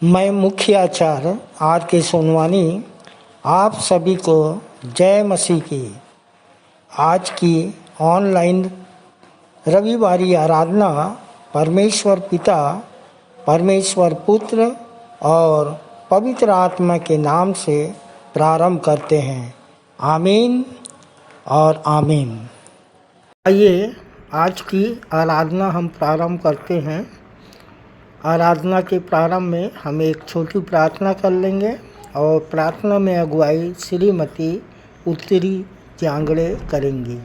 मैं मुख्य आचार्य आर के सोनवानी आप सभी को जय मसीह की। आज की ऑनलाइन रविवारी आराधना परमेश्वर पिता, परमेश्वर पुत्र और पवित्र आत्मा के नाम से प्रारंभ करते हैं। आमीन और आमीन। आइए आज की आराधना हम प्रारंभ करते हैं। आराधना के प्रारंभ में हम एक छोटी प्रार्थना कर लेंगे और प्रार्थना में अगुवाई श्रीमती उत्तरी जांगड़े करेंगी।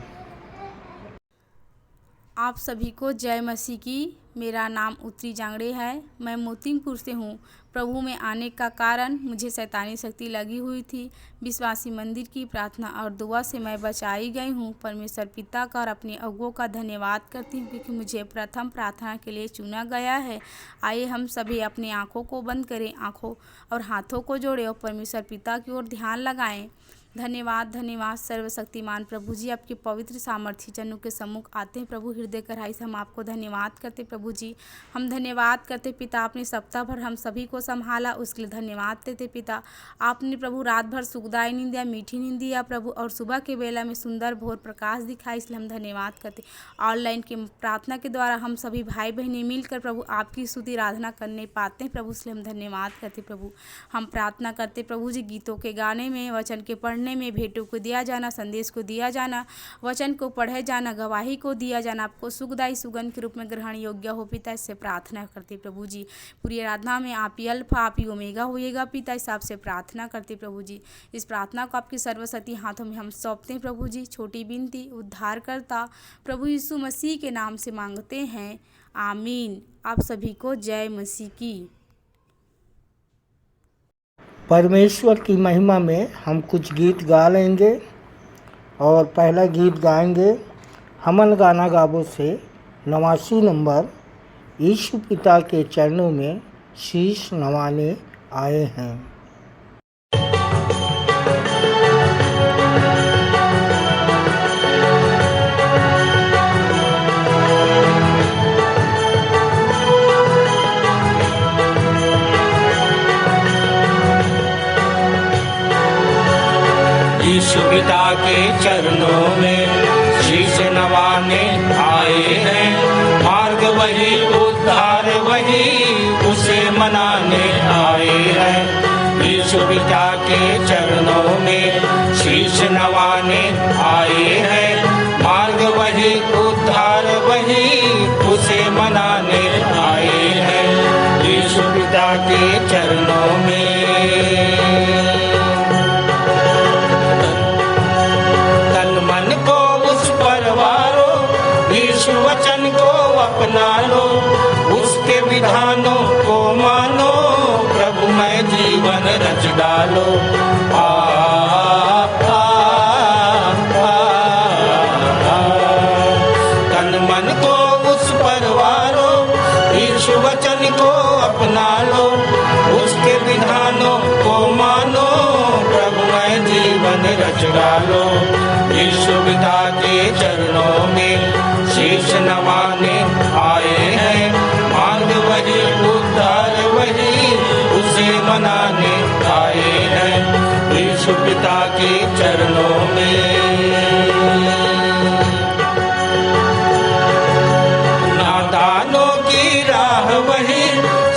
आप सभी को जय मसीह की। मेरा नाम उत्तरी जांगड़े है। मैं मोतीमपुर से हूँ। प्रभु में आने का कारण मुझे शैतानी शक्ति लगी हुई थी। विश्वासी मंदिर की प्रार्थना और दुआ से मैं बचाई गई हूँ। परमेश्वर पिता का और अपने अगुओं का धन्यवाद करती हूँ क्योंकि मुझे प्रथम प्रार्थना के लिए चुना गया है। आइए हम सभी अपनी आँखों को बंद करें, आँखों और हाथों को जोड़ें और परमेश्वर पिता की ओर ध्यान लगाएं। धन्यवाद धन्यवाद सर्वशक्तिमान प्रभु जी, आपके पवित्र सामर्थ्य जनों के सम्मुख आते हैं। प्रभु हृदय गहराई से हम आपको धन्यवाद करते प्रभु जी। हम धन्यवाद करते पिता, आपने सप्ताह भर हम सभी को संभाला, उसके लिए धन्यवाद देते पिता। आपने प्रभु रात भर सुखदायी नींद दिया, मीठी नींद दिया प्रभु, और सुबह के बेला में सुंदर भोर प्रकाश दिखाई, इसलिए हम धन्यवाद करते। ऑनलाइन की प्रार्थना के द्वारा हम सभी भाई बहनें मिलकर प्रभु आपकी स्तुति आराधना करने पाते हैं प्रभु, इसलिए हम धन्यवाद करते प्रभु। हम प्रार्थना करते प्रभु जी, गीतों के गाने में, वचन के पढ़ने में, भेंटों को दिया जाना, संदेश को दिया जाना, वचन को पढ़े जाना, गवाही को दिया जाना, आपको सुखदायी सुगंध के रूप में ग्रहण योग्य हो पिता, इससे प्रार्थना करते प्रभु जी। पूरी आराधना में आप ही अल्फा, आप ही ओमेगा होइएगा पिता, इस आपसे प्रार्थना करते प्रभु जी। इस प्रार्थना को आपकी सर्वशक्ति हाथों में हम सौंपते हैं प्रभु जी। छोटी विनती उद्धारकर्ता प्रभु यीशु मसीह के नाम से मांगते हैं, आमीन। आप सभी को जय मसीह की। परमेश्वर की महिमा में हम कुछ गीत गा लेंगे और पहला गीत गाएंगे हमन गाना गाबो से 89 नंबर, यीशु पिता के चरणों में शीश नवाने आए हैं। यीशु पिता के चरणों में शीश नवाने आए हैं। मार्ग वही, उद्धार वही, उसे मनाने आए हैं। यीशु पिता के चरणों में शीश नवाने आए हैं। मार्ग वही, उद्धार वही, उसे मनाने आए हैं। यीशु पिता के चरणों में वचन को अपना लो, उसके विधानों को मानो, प्रभु में जीवन रच डालो। तन मन को उस पर वारो, यीशु वचन को अपना लो, उसके विधानों को मानो, प्रभु में जीवन रच डालो। यीशु पिता के चरणों में शीश नवाने आए हैं। मार्ग वही, उद्धार वही, उसे मनाने आए हैं। यीशु पिता के चरणों में नादानों की राह वही,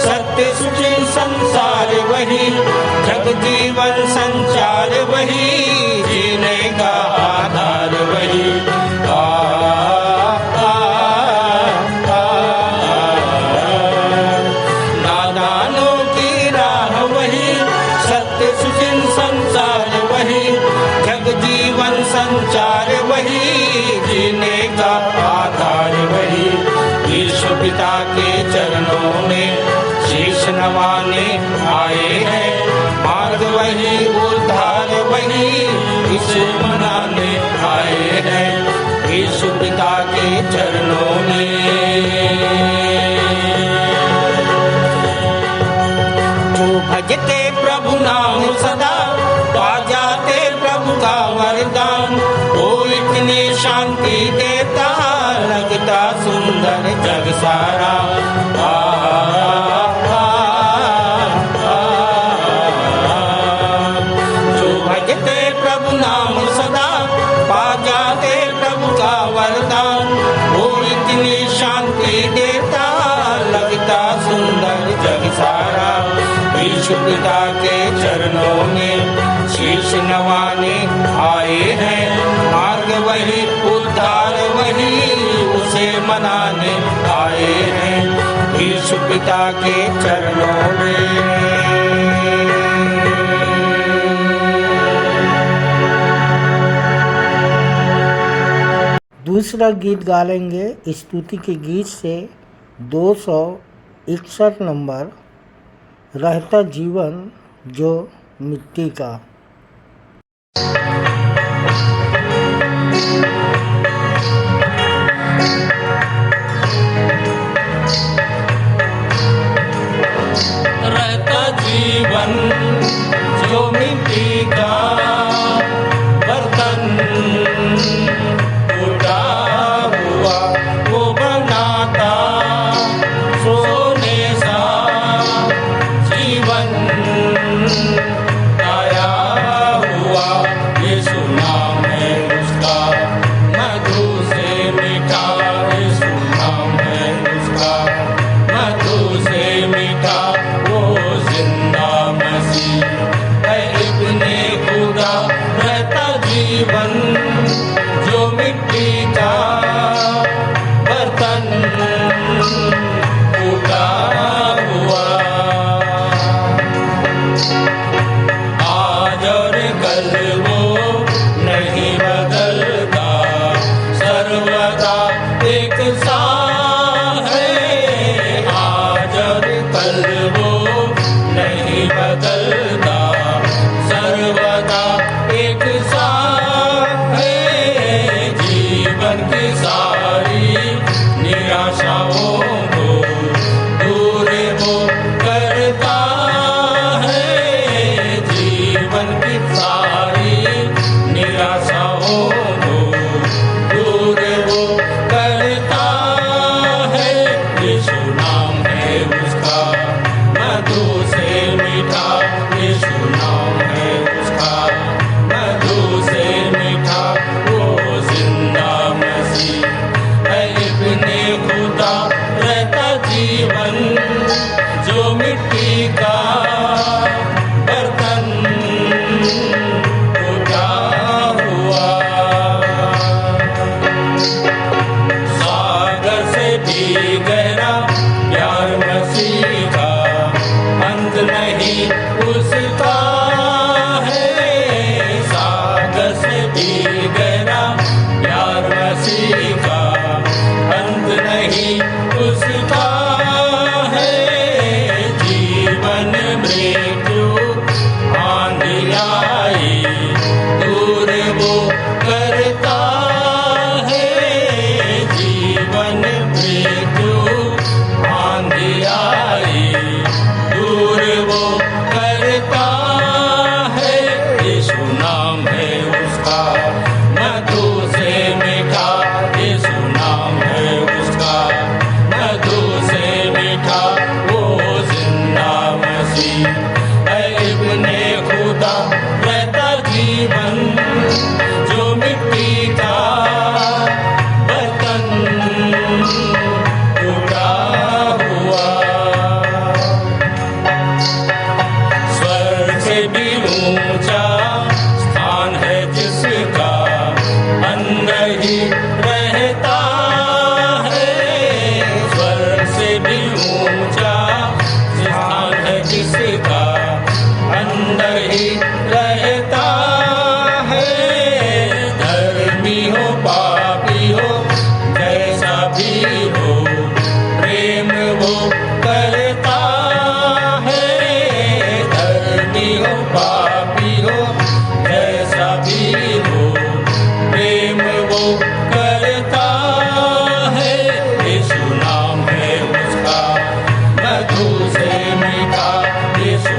सत्य सुचिर संसार वही, जग जीवन संचार वही, जीने का आधार वही। संचार वही, जीने का आधार वही। यीशु पिता के चरणों में शीश नवाने आए हैं। मार्ग वही, उद्धार वही, इसे मनाने आए हैं। यीशु पिता के चरणों में जो भजते प्रभु नाम सदा, पा जाते प्रभु का वरदान। वो इतनी शांति देता, लगता सुंदर जग सारा। यीशु पिता के चरणों में शीश नवाने आए हैं। मार्ग वही, उद्धार वही, उसे मनाने आए हैं यीशु पिता के चरणों में। दूसरा गीत गा लेंगे स्तुति के गीत से 261 नंबर, रहता जीवन जो मिट्टी का। रहता जीवन जो मिट्टी का बर्तन टूटा हुआ वो बनाता सोने सा जीवन आया हुआ। यीशु नाम है उसका मधु से मीठा, यीशु नाम है उसका मधु से मीठा, वो जिंदा मसीह है इब्ने खुदा। रहता जीवन जो मिट्टी का बर्तन टूटा हुआ। आज और कल वो नहीं बदलता, सर्वदा एक सा है। आज और कल वो नहीं बदलता, सर्वदा एक सा है। जीवन की सारी निराशाओं को दूर वो करता है। जीवन की सारी निराशाओं को दूर वो करता है। यीशु नाम है उसका मधु से मीठा, यीशु नाम है उसका मधु से मीठा, वो जिंदा मसीह है इब्ने खुदा। रहता जीवन जो मिट्टी का बर्तन टूटा हुआ। सागर से भी गहरा प्यार मसीह का, अंत नहीं उसका है। सागर से भी गहरा प्यार मसीह का, अंत नहीं उसका है। जीवन मृत्यु आंधी आई, दूर वो करता है। जीवन मृत्यु आंधी आई, दूर वो करता है। यीशु नाम है उसका मधु से मीठा, यीशु नाम है उसका मधु से मीठा, वो जिंदा मसीह है इब्ने खुदा। रहता जीवन जो मिट्टी का बर्तन टूटा हुआ। स्वर्ग से भी ऊंचा स्थान है जिसका, अंदर ही रहता है। स्वर्ग से भी ऊंचा स्थान है जिसका, अंदर ही रहता है। धर्मी हो पापी हो जैसा भी हो, प्रेम वो करता है। धर्मी हो पापी हो जैसा भी हो, प्रेम वो करता है। यीशु नाम है उसका मधु से मीठा, यीशु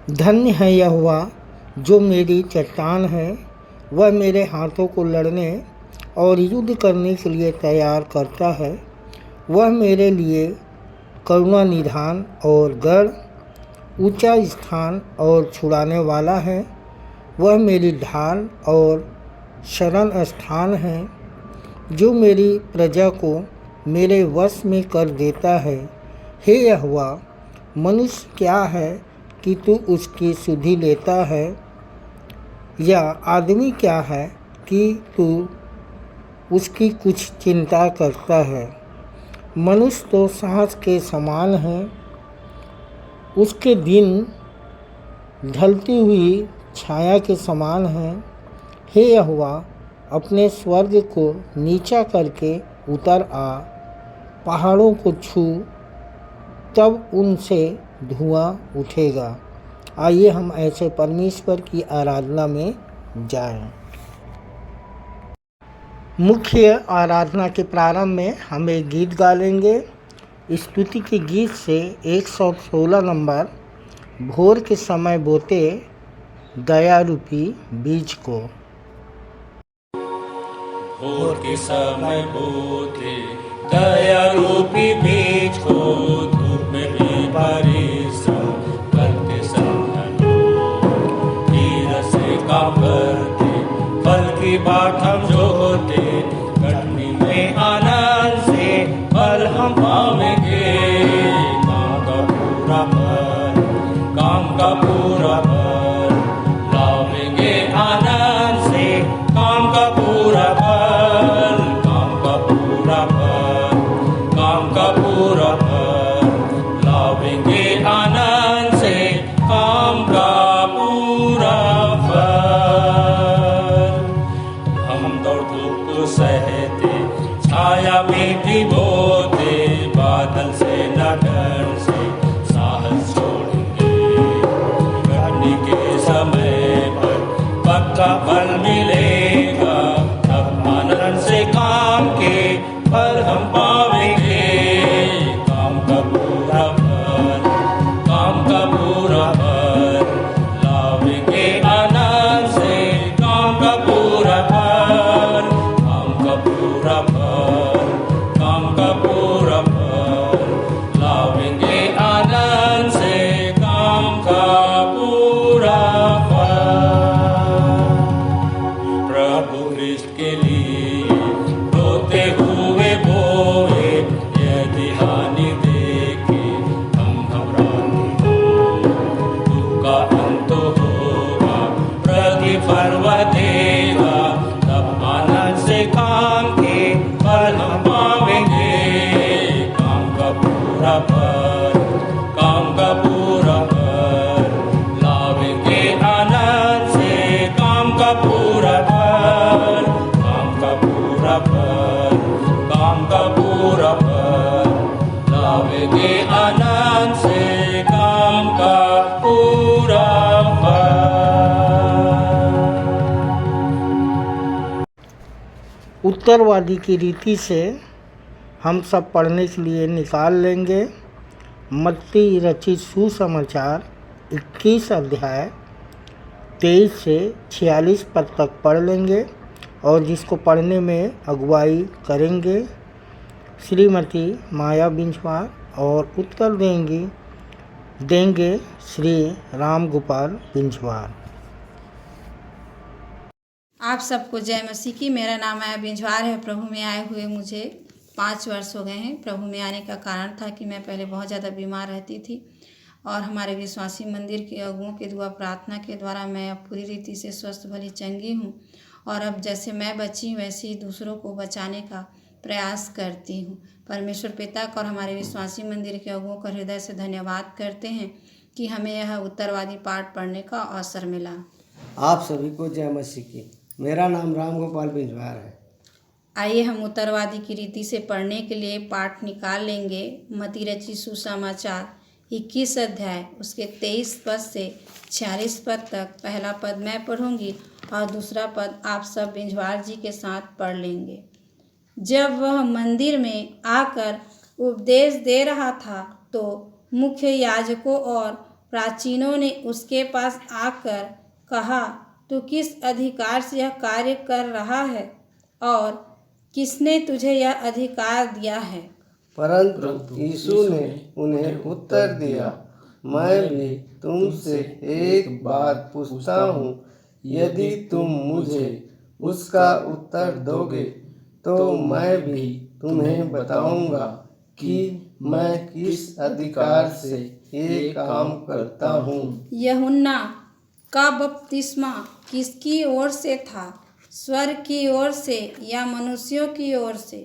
धन्य है यहोवा जो मेरी चट्टान है, वह मेरे हाथों को लड़ने और युद्ध करने के लिए तैयार करता है। वह मेरे लिए करुणा निधान और गढ़, ऊंचा स्थान और छुड़ाने वाला है। वह मेरी ढाल और शरण स्थान है, जो मेरी प्रजा को मेरे वश में कर देता है। हे यहोवा, मनुष्य क्या है कि तू उसकी सुधि लेता है, या आदमी क्या है कि तू उसकी कुछ चिंता करता है। मनुष्य तो सांस के समान है, उसके दिन ढलती हुई छाया के समान है। हे यहोवा, अपने स्वर्ग को नीचा करके उतर आ, पहाड़ों को छू, तब उनसे धुआं उठेगा। आइए हम ऐसे परमेश्वर की आराधना में जाएं। मुख्य आराधना के प्रारंभ में हम एक गीत गा लेंगे। स्तुति के गीत से 116 नंबर, भोर के समय बोते दया रूपी बीज को। भोर के समय बोते दया रूपी बीज को, धूप में भी परिश्रम करते संतन धीरज से काम करते, फल की बाट हम जोते, कटनी में आनंद से फल हम पावेंगे। काम का पूरा फल, काम का पूरा फल लावेंगे आनंद से, काम का पूरा फल, काम का पूरा फल, काम का पूरा फल लावेंगे आनंद से, काम का पूरा फल। हम दौड़ धूप को सहते, छाया में भी बोते, बादल से न डर से साहस छोड़ेंगे। कटनी के समय पर पक्का फल मिलेगा, तब आनंद से काम के फल हम पावेंगे। काम का पूरा फल, काम का पूरा फल लावेंगे आनंद से, काम का पूरा फल, काम का पूरा फल, काम का पूरा फल लावेंगे आनंद से, काम का पूरा फल। प्रभु ख्रिस्त के लिए रोते हुए बोए, यदि हानि देखे हम घबराते हो, दुख का अंत होगा, प्रतिफल वह देगा, तब आनंद से काम के फल हम पावेंगे। काम का पूरा फल, काम का पूरा फल लावेंगे आनंद से, काम का पूरा फल, काम का पूरा फल, काम का पूरा फल लावेंगे आनंद से, काम का पूरा फल। उत्तरवादी की रीति से हम सब पढ़ने के लिए निकाल लेंगे। मत्ती रचित सुसमाचार 21 अध्याय 23 से 46 पद तक पढ़ लेंगे, और जिसको पढ़ने में अगुवाई करेंगे श्रीमती माया बिंजवार, और उत्तर देंगे श्री राम गोपाल बिंजवार। आप सबको जय मसीह की। मेरा नाम माया बिंजवार है। प्रभु में आए हुए मुझे 5 वर्ष हो गए हैं। प्रभु में आने का कारण था कि मैं पहले बहुत ज़्यादा बीमार रहती थी, और हमारे विश्वासी मंदिर के अगुओं के दुआ प्रार्थना के द्वारा मैं अब पूरी रीति से स्वस्थ भली चंगी हूँ, और अब जैसे मैं बची वैसे ही दूसरों को बचाने का प्रयास करती हूँ। परमेश्वर पिता का और हमारे विश्वासी मंदिर के अगुओं का हृदय से धन्यवाद करते हैं कि हमें यह उत्तरवादी पाठ पढ़ने का अवसर मिला। आप सभी को जय मसीह की। मेरा नाम राम गोपाल बिंजवार है। आइए हम उत्तरवादी की रीति से पढ़ने के लिए पाठ निकाल लेंगे। मत्ती रचित सुसमाचार 21 अध्याय उसके 23 पद से 46 पद तक। पहला पद मैं पढ़ूंगी और दूसरा पद आप सब बिंजवार जी के साथ पढ़ लेंगे। जब वह मंदिर में आकर उपदेश दे रहा था तो मुख्य याजकों और प्राचीनों ने उसके पास आकर कहा, तू किस अधिकार से यह कार्य कर रहा है और किसने तुझे यह अधिकार दिया है? परंतु यीशु ने उन्हें उत्तर दिया, मैं भी तुमसे एक बात पूछता हूँ, यदि तुम मुझे उसका उत्तर दोगे तो मैं भी तुम्हें बताऊंगा कि मैं किस अधिकार से ये काम करता हूँ। यूहन्ना का बपतिस्मा किसकी ओर से था, स्वर्ग की ओर से या मनुष्यों की ओर से?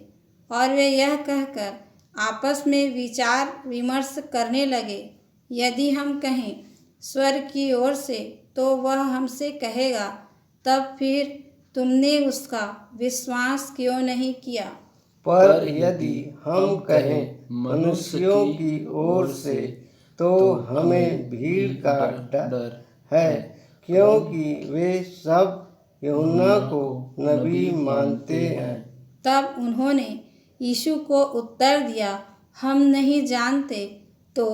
और वे यह कहकर आपस में विचार विमर्श करने लगे। यदि हम कहें स्वर्ग की ओर से तो वह हमसे कहेगा, तब फिर तुमने उसका विश्वास क्यों नहीं किया? पर यदि हम कहें मनुष्यों की ओर से तो हमें भीड़ का डर है, क्योंकि वे सब यूहन्ना को नबी मानते हैं। तब उन्होंने यीशु को उत्तर दिया, हम नहीं जानते। तो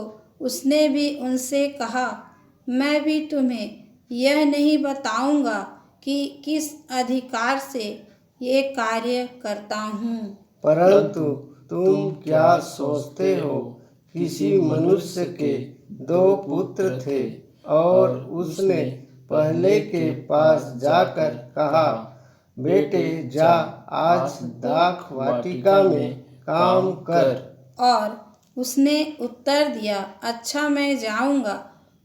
उसने भी उनसे कहा, मैं भी तुम्हें यह नहीं बताऊंगा कि किस अधिकार से ये कार्य करता हूँ। परंतु तुम क्या सोचते हो? किसी मनुष्य के 2 पुत्र थे और उसने पहले के पास जाकर कहा, बेटे जा आज दाख वाटिका में काम कर। और उसने उत्तर दिया, अच्छा मैं जाऊंगा,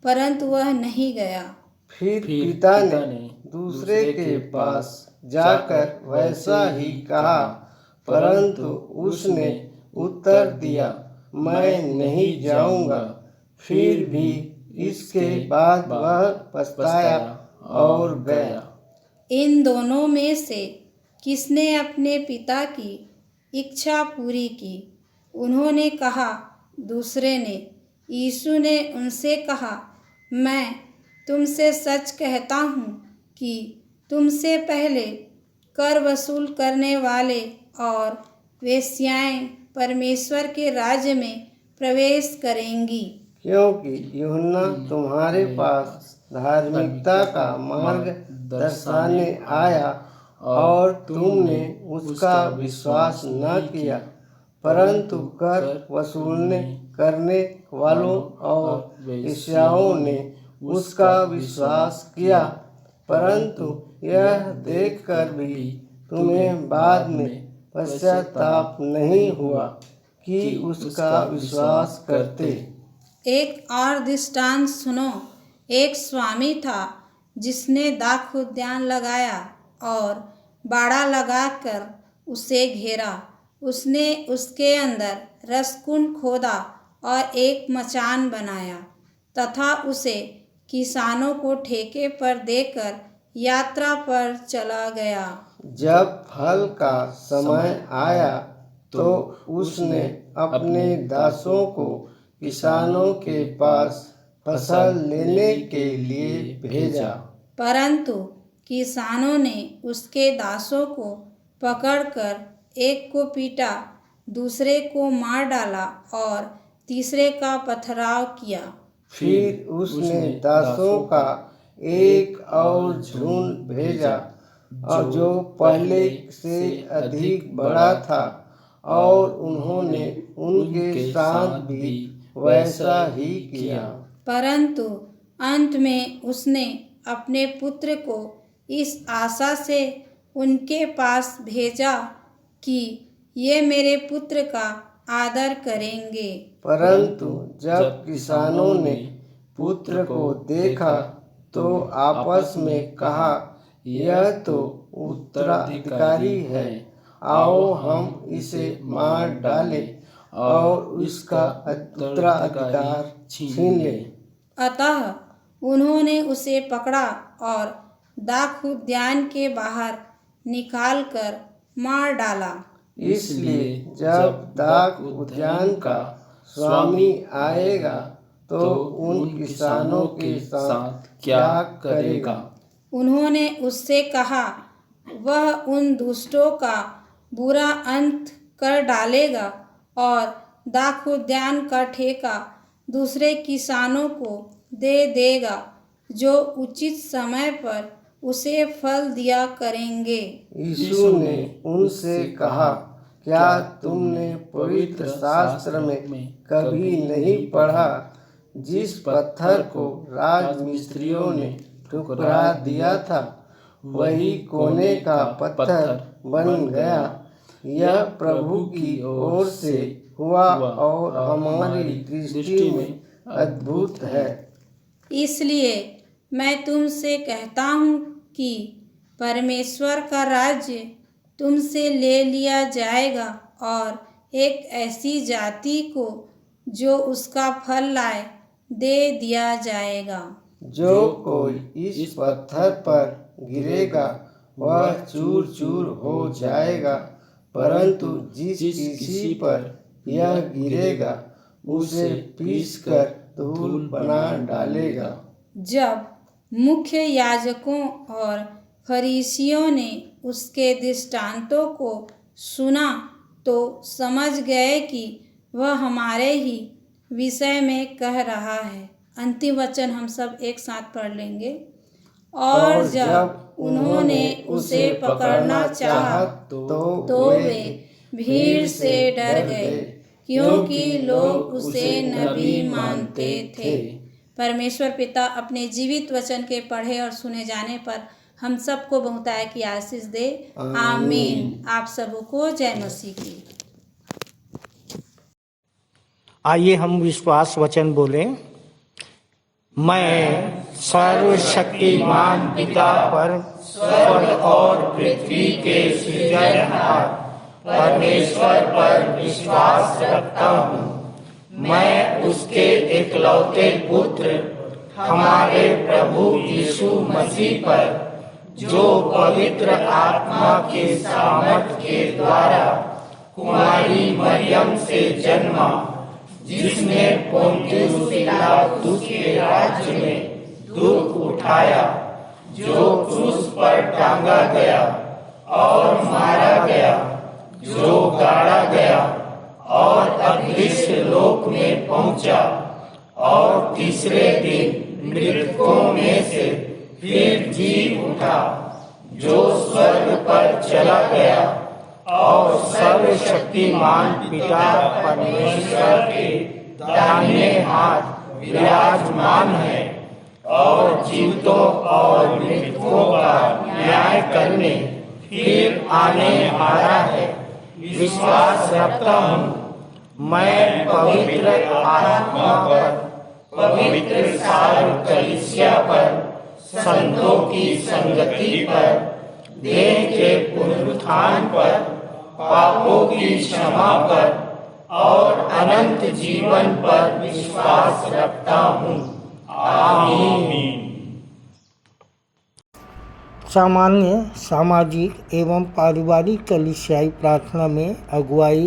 परंतु वह नहीं गया। फिर पिता ने दूसरे के पास जाकर वैसा ही कहा, परंतु उसने उत्तर दिया, मैं नहीं जाऊंगा। फिर भी इसके बाद वह पछताया और गया। इन दोनों में से किसने अपने पिता की इच्छा पूरी की? उन्होंने कहा, दूसरे ने। यीशु ने उनसे कहा, मैं तुमसे सच कहता हूँ कि तुमसे पहले कर वसूल करने वाले और वेश्याएं परमेश्वर के राज्य में प्रवेश करेंगी। क्योंकि यूहन्ना तुम्हारे पास धार्मिकता का मार्ग दर्शाने आया और तुमने उसका विश्वास न किया, परंतु कर वसूलने करने वालों और वेश्याओं ने उसका विश्वास किया। परंतु यह देखकर भी तुम्हें बाद में पश्चाताप नहीं हुआ कि उसका विश्वास करते। एक और दृष्टांत सुनो। एक स्वामी था जिसने दाख उद्यान लगाया और बाड़ा लगाकर उसे घेरा। उसने उसके अंदर रसकुंड खोदा और एक मचान बनाया तथा उसे किसानों को ठेके पर देकर यात्रा पर चला गया। जब फल का समय आया तो उसने अपने दासों को किसानों के पास फसल लेने के लिए भेजा। परंतु किसानों ने उसके दासों को पकड़कर एक को पीटा, दूसरे को मार डाला और तीसरे का पथराव किया। फिर उसने दासों का एक और झुंड भेजा और जो पहले से अधिक बड़ा था, और उन्होंने उनके साथ भी वैसा ही किया। परंतु अंत में उसने अपने पुत्र को इस आशा से उनके पास भेजा कि ये मेरे पुत्र का आदर करेंगे। परंतु जब किसानों ने पुत्र को देखा तो आपस में कहा, यह तो उत्तराधिकारी है, आओ हम इसे मार डालें और इसका उत्तराधिकार छीन लें। अतः उन्होंने उसे पकड़ा और दाख उद्यान के बाहर निकालकर मार डाला। इसलिए जब दाख उद्यान का स्वामी आएगा तो उन किसानों के साथ क्या करेगा? उन्होंने उससे कहा, वह उन दुष्टों का बुरा अंत कर डालेगा और दाख उद्यान का ठेका दूसरे किसानों को दे देगा, जो उचित समय पर उसे फल दिया करेंगे। यीशु ने उनसे कहा, क्या तुमने पवित्र शास्त्र में कभी नहीं पढ़ा, जिस पत्थर को राजमिस्त्रियों ने ठुकरा दिया था, वही कोने का पत्थर बन गया। यह प्रभु की ओर से हुआ और हमारी दृष्टि में अद्भुत है। इसलिए मैं तुमसे कहता हूँ कि परमेश्वर का राज्य तुमसे ले लिया जाएगा और एक ऐसी जाति को जो उसका फल लाए दे दिया जाएगा। जो कोई इस पत्थर पर गिरेगा वह चूर चूर हो जाएगा, परंतु जिस किसी पर यह गिरेगा उसे पीसकर धूल बना डालेगा। जब मुख्य याजकों और फरीसियों ने उसके दृष्टांतों को सुना तो समझ गए कि वह हमारे ही विषय में कह रहा है। अंतिम वचन हम सब एक साथ पढ़ लेंगे। और जब उन्होंने उसे पकड़ना चाहा तो वे भीड़ से डर गए, क्योंकि लोग उसे नबी मानते थे। परमेश्वर पिता अपने जीवित वचन के पढ़े और सुने जाने पर हम सबको बहुतायत की आशीष दे। आमीन। आप सबको जय मसीह की। आइए हम विश्वास वचन बोलें। मैं सर्वशक्तिमान पिता पर स्वर्ग और पृथ्वी के सृजनहार परमेश्वर पर विश्वास रखता हूँ। मैं उसके एकलौते पुत्र हमारे प्रभु यीशु मसीह पर, जो पवित्र आत्मा के सामर्थ के द्वारा कुमारी मरियम से जन्मा, जिसने पोंतियुस पिलातुस के राज्य में दुख उठाया, जो क्रूस पर टांगा गया और मारा गया, जो गाड़ा गया और अदृश्य लोक में पहुंचा, और तीसरे दिन मृतकों में से फिर जी उठा, जो स्वर्ग पर चला गया और सर्वशक्तिमान पिता परमेश्वर के दाहिने हाथ विराजमान है, और जीवितों और मृतकों का न्याय करने फिर आने वाला है। विश्वास रखता हूँ मैं पवित्र आत्मा पर, पवित्र सार्व कलीसिया पर, संतों की संगति पर, देह के पुनरुत्थान पर, पापों की क्षमा पर और अनंत जीवन पर विश्वास रखता हूँ। आमीन। सामान्य सामाजिक एवं पारिवारिक कलीसियाई प्रार्थना में अगुवाई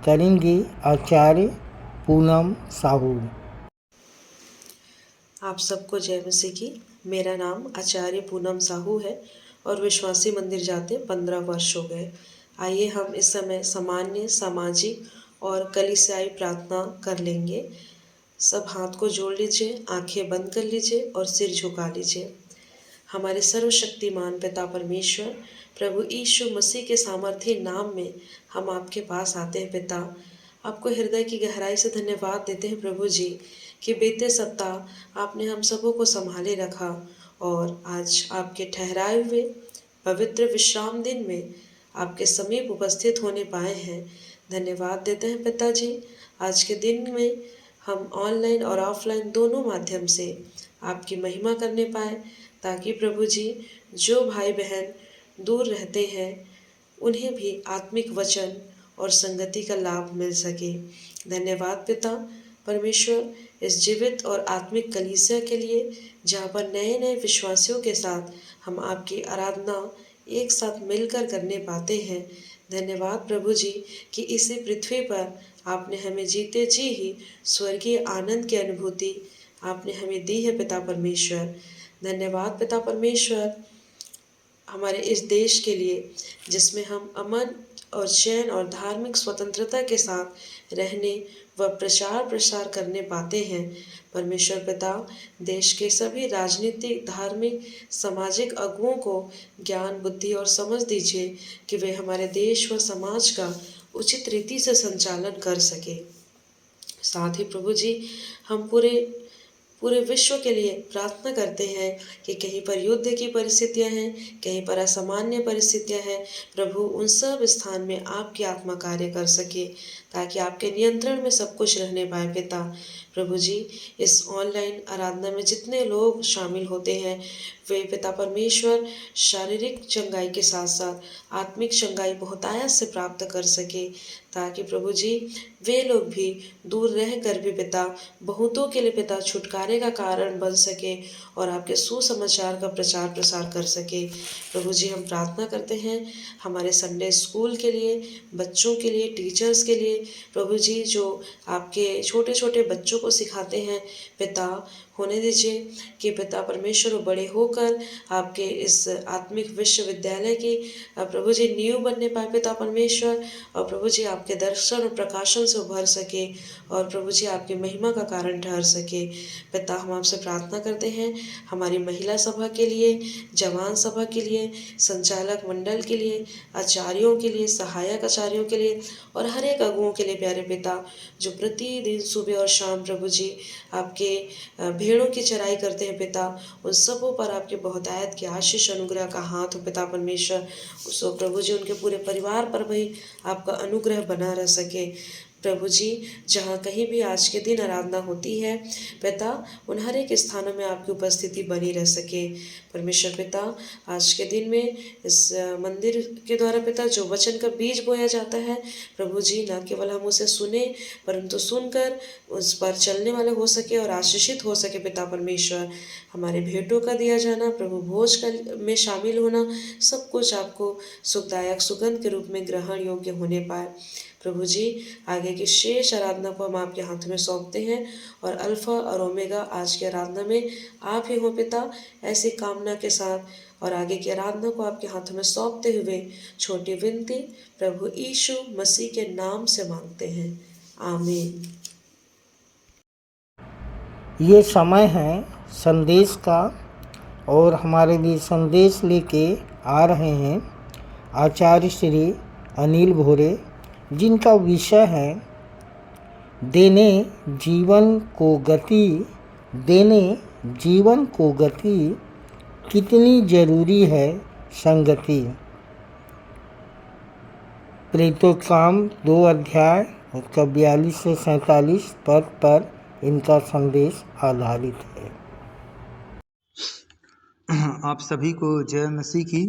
करेंगे आचार्य पूनम साहू। आप सबको जय मसीह की। मेरा नाम आचार्य पूनम साहू है और विश्वासी मंदिर जाते 15 वर्ष हो गए। आइए हम इस समय सामान्य सामाजिक और कलीसियाई प्रार्थना कर लेंगे। सब हाथ को जोड़ लीजिए, आंखें बंद कर लीजिए और सिर झुका लीजिए। हमारे सर्वशक्तिमान पिता परमेश्वर, प्रभु यीशु मसीह के सामर्थी नाम में हम आपके पास आते हैं। पिता, आपको हृदय की गहराई से धन्यवाद देते हैं प्रभु जी कि बीते सप्ताह आपने हम सबों को संभाले रखा और आज आपके ठहराए हुए पवित्र विश्राम दिन में आपके समीप उपस्थित होने पाए हैं। धन्यवाद देते हैं पिताजी। आज के दिन में हम ऑनलाइन और ऑफलाइन दोनों माध्यम से आपकी महिमा करने पाए, ताकि प्रभु जी जो भाई बहन दूर रहते हैं उन्हें भी आत्मिक वचन और संगति का लाभ मिल सके। धन्यवाद पिता परमेश्वर, इस जीवित और आत्मिक कलीसिया के लिए, जहाँ पर नए नए विश्वासियों के साथ हम आपकी आराधना एक साथ मिलकर करने पाते हैं। धन्यवाद प्रभु जी कि इसी पृथ्वी पर आपने हमें जीते जी ही स्वर्गीय आनंद की अनुभूति आपने हमें दी है पिता परमेश्वर। धन्यवाद पिता परमेश्वर हमारे इस देश के लिए, जिसमें हम अमन और चैन और धार्मिक स्वतंत्रता के साथ रहने व प्रचार प्रसार करने पाते हैं। परमेश्वर पिता देश के सभी राजनीतिक, धार्मिक, सामाजिक अगुओं को ज्ञान, बुद्धि और समझ दीजिए कि वे हमारे देश व समाज का उचित रीति से संचालन कर सके। साथ ही प्रभु जी हम पूरे विश्व के लिए प्रार्थना करते हैं कि कहीं पर युद्ध की परिस्थितियां हैं, कहीं पर असामान्य परिस्थितियां हैं, प्रभु उन सब स्थान में आपकी आत्मा कार्य कर सके ताकि आपके नियंत्रण में सब कुछ रहने पाए। पिता प्रभु जी इस ऑनलाइन आराधना में जितने लोग शामिल होते हैं वे पिता परमेश्वर शारीरिक चंगाई के साथ साथ आत्मिक चंगाई बहुतायत से प्राप्त कर सके ताकि प्रभु जी वे लोग भी दूर रह कर भी पिता बहुतों के लिए पिता छुटकारे का कारण बन सके और आपके सुसमाचार का प्रचार प्रसार कर सके। प्रभु जी हम प्रार्थना करते हैं हमारे संडे स्कूल के लिए, बच्चों के लिए, टीचर्स के लिए, प्रभु जी जो आपके छोटे छोटे बच्चों को सिखाते हैं पिता होने दीजिए कि पिता परमेश्वर बड़े होकर आपके इस आत्मिक विश्वविद्यालय की प्रभु जी नींव बनने पाए पिता परमेश्वर, और प्रभु जी आपके दर्शन और प्रकाशन से उभर सके और प्रभु जी आपकी महिमा का कारण ठहर सके। पिता हम आपसे प्रार्थना करते हैं हमारी महिला सभा के लिए, जवान सभा के लिए, संचालक मंडल के लिए, आचार्यों के लिए, सहायक आचार्यों के लिए और हर एक अगुओं के लिए प्यारे पिता जो प्रतिदिन सुबह और शाम प्रभु जी आपके भेड़ों की चराई करते हैं पिता, उन सबों पर आपके बहुतायत की आशीष अनुग्रह का हाथ हो पिता परमेश्वर। सो प्रभु जी उनके पूरे परिवार पर भी आपका अनुग्रह बना रह सके। प्रभु जी जहाँ कहीं भी आज के दिन आराधना होती है पिता उन हर एक स्थानों में आपकी उपस्थिति बनी रह सके। परमेश्वर पिता आज के दिन में इस मंदिर के द्वारा पिता जो वचन का बीज बोया जाता है प्रभु जी न केवल हम उसे सुने परंतु सुनकर उस पर चलने वाले हो सके और आशीषित हो सके पिता परमेश्वर। हमारे भेंटों का दिया जाना, प्रभु भोज का में शामिल होना, सब कुछ आपको सुखदायक सुगंध के रूप में ग्रहण योग्य होने पाए। प्रभु जी आगे की शेष आराधना को हम आपके हाथ में सौंपते हैं और अल्फा और ओमेगा आज की आराधना में आप ही हो पिता, ऐसी कामना के साथ और आगे की आराधना को आपके हाथों में सौंपते हुए छोटी विनती प्रभु यीशु मसीह के नाम से मांगते हैं, आमीन। ये समय है संदेश का और हमारे लिए संदेश लेके आ रहे हैं आचार्य श्री अनिल भोरे, जिनका विषय है देने जीवन को गति, देने जीवन को गति कितनी जरूरी है संगति। प्रेरितों 2 अध्याय उसका 42 से 47 पद पर इनका संदेश आधारित है। आप सभी को जय मसीह की।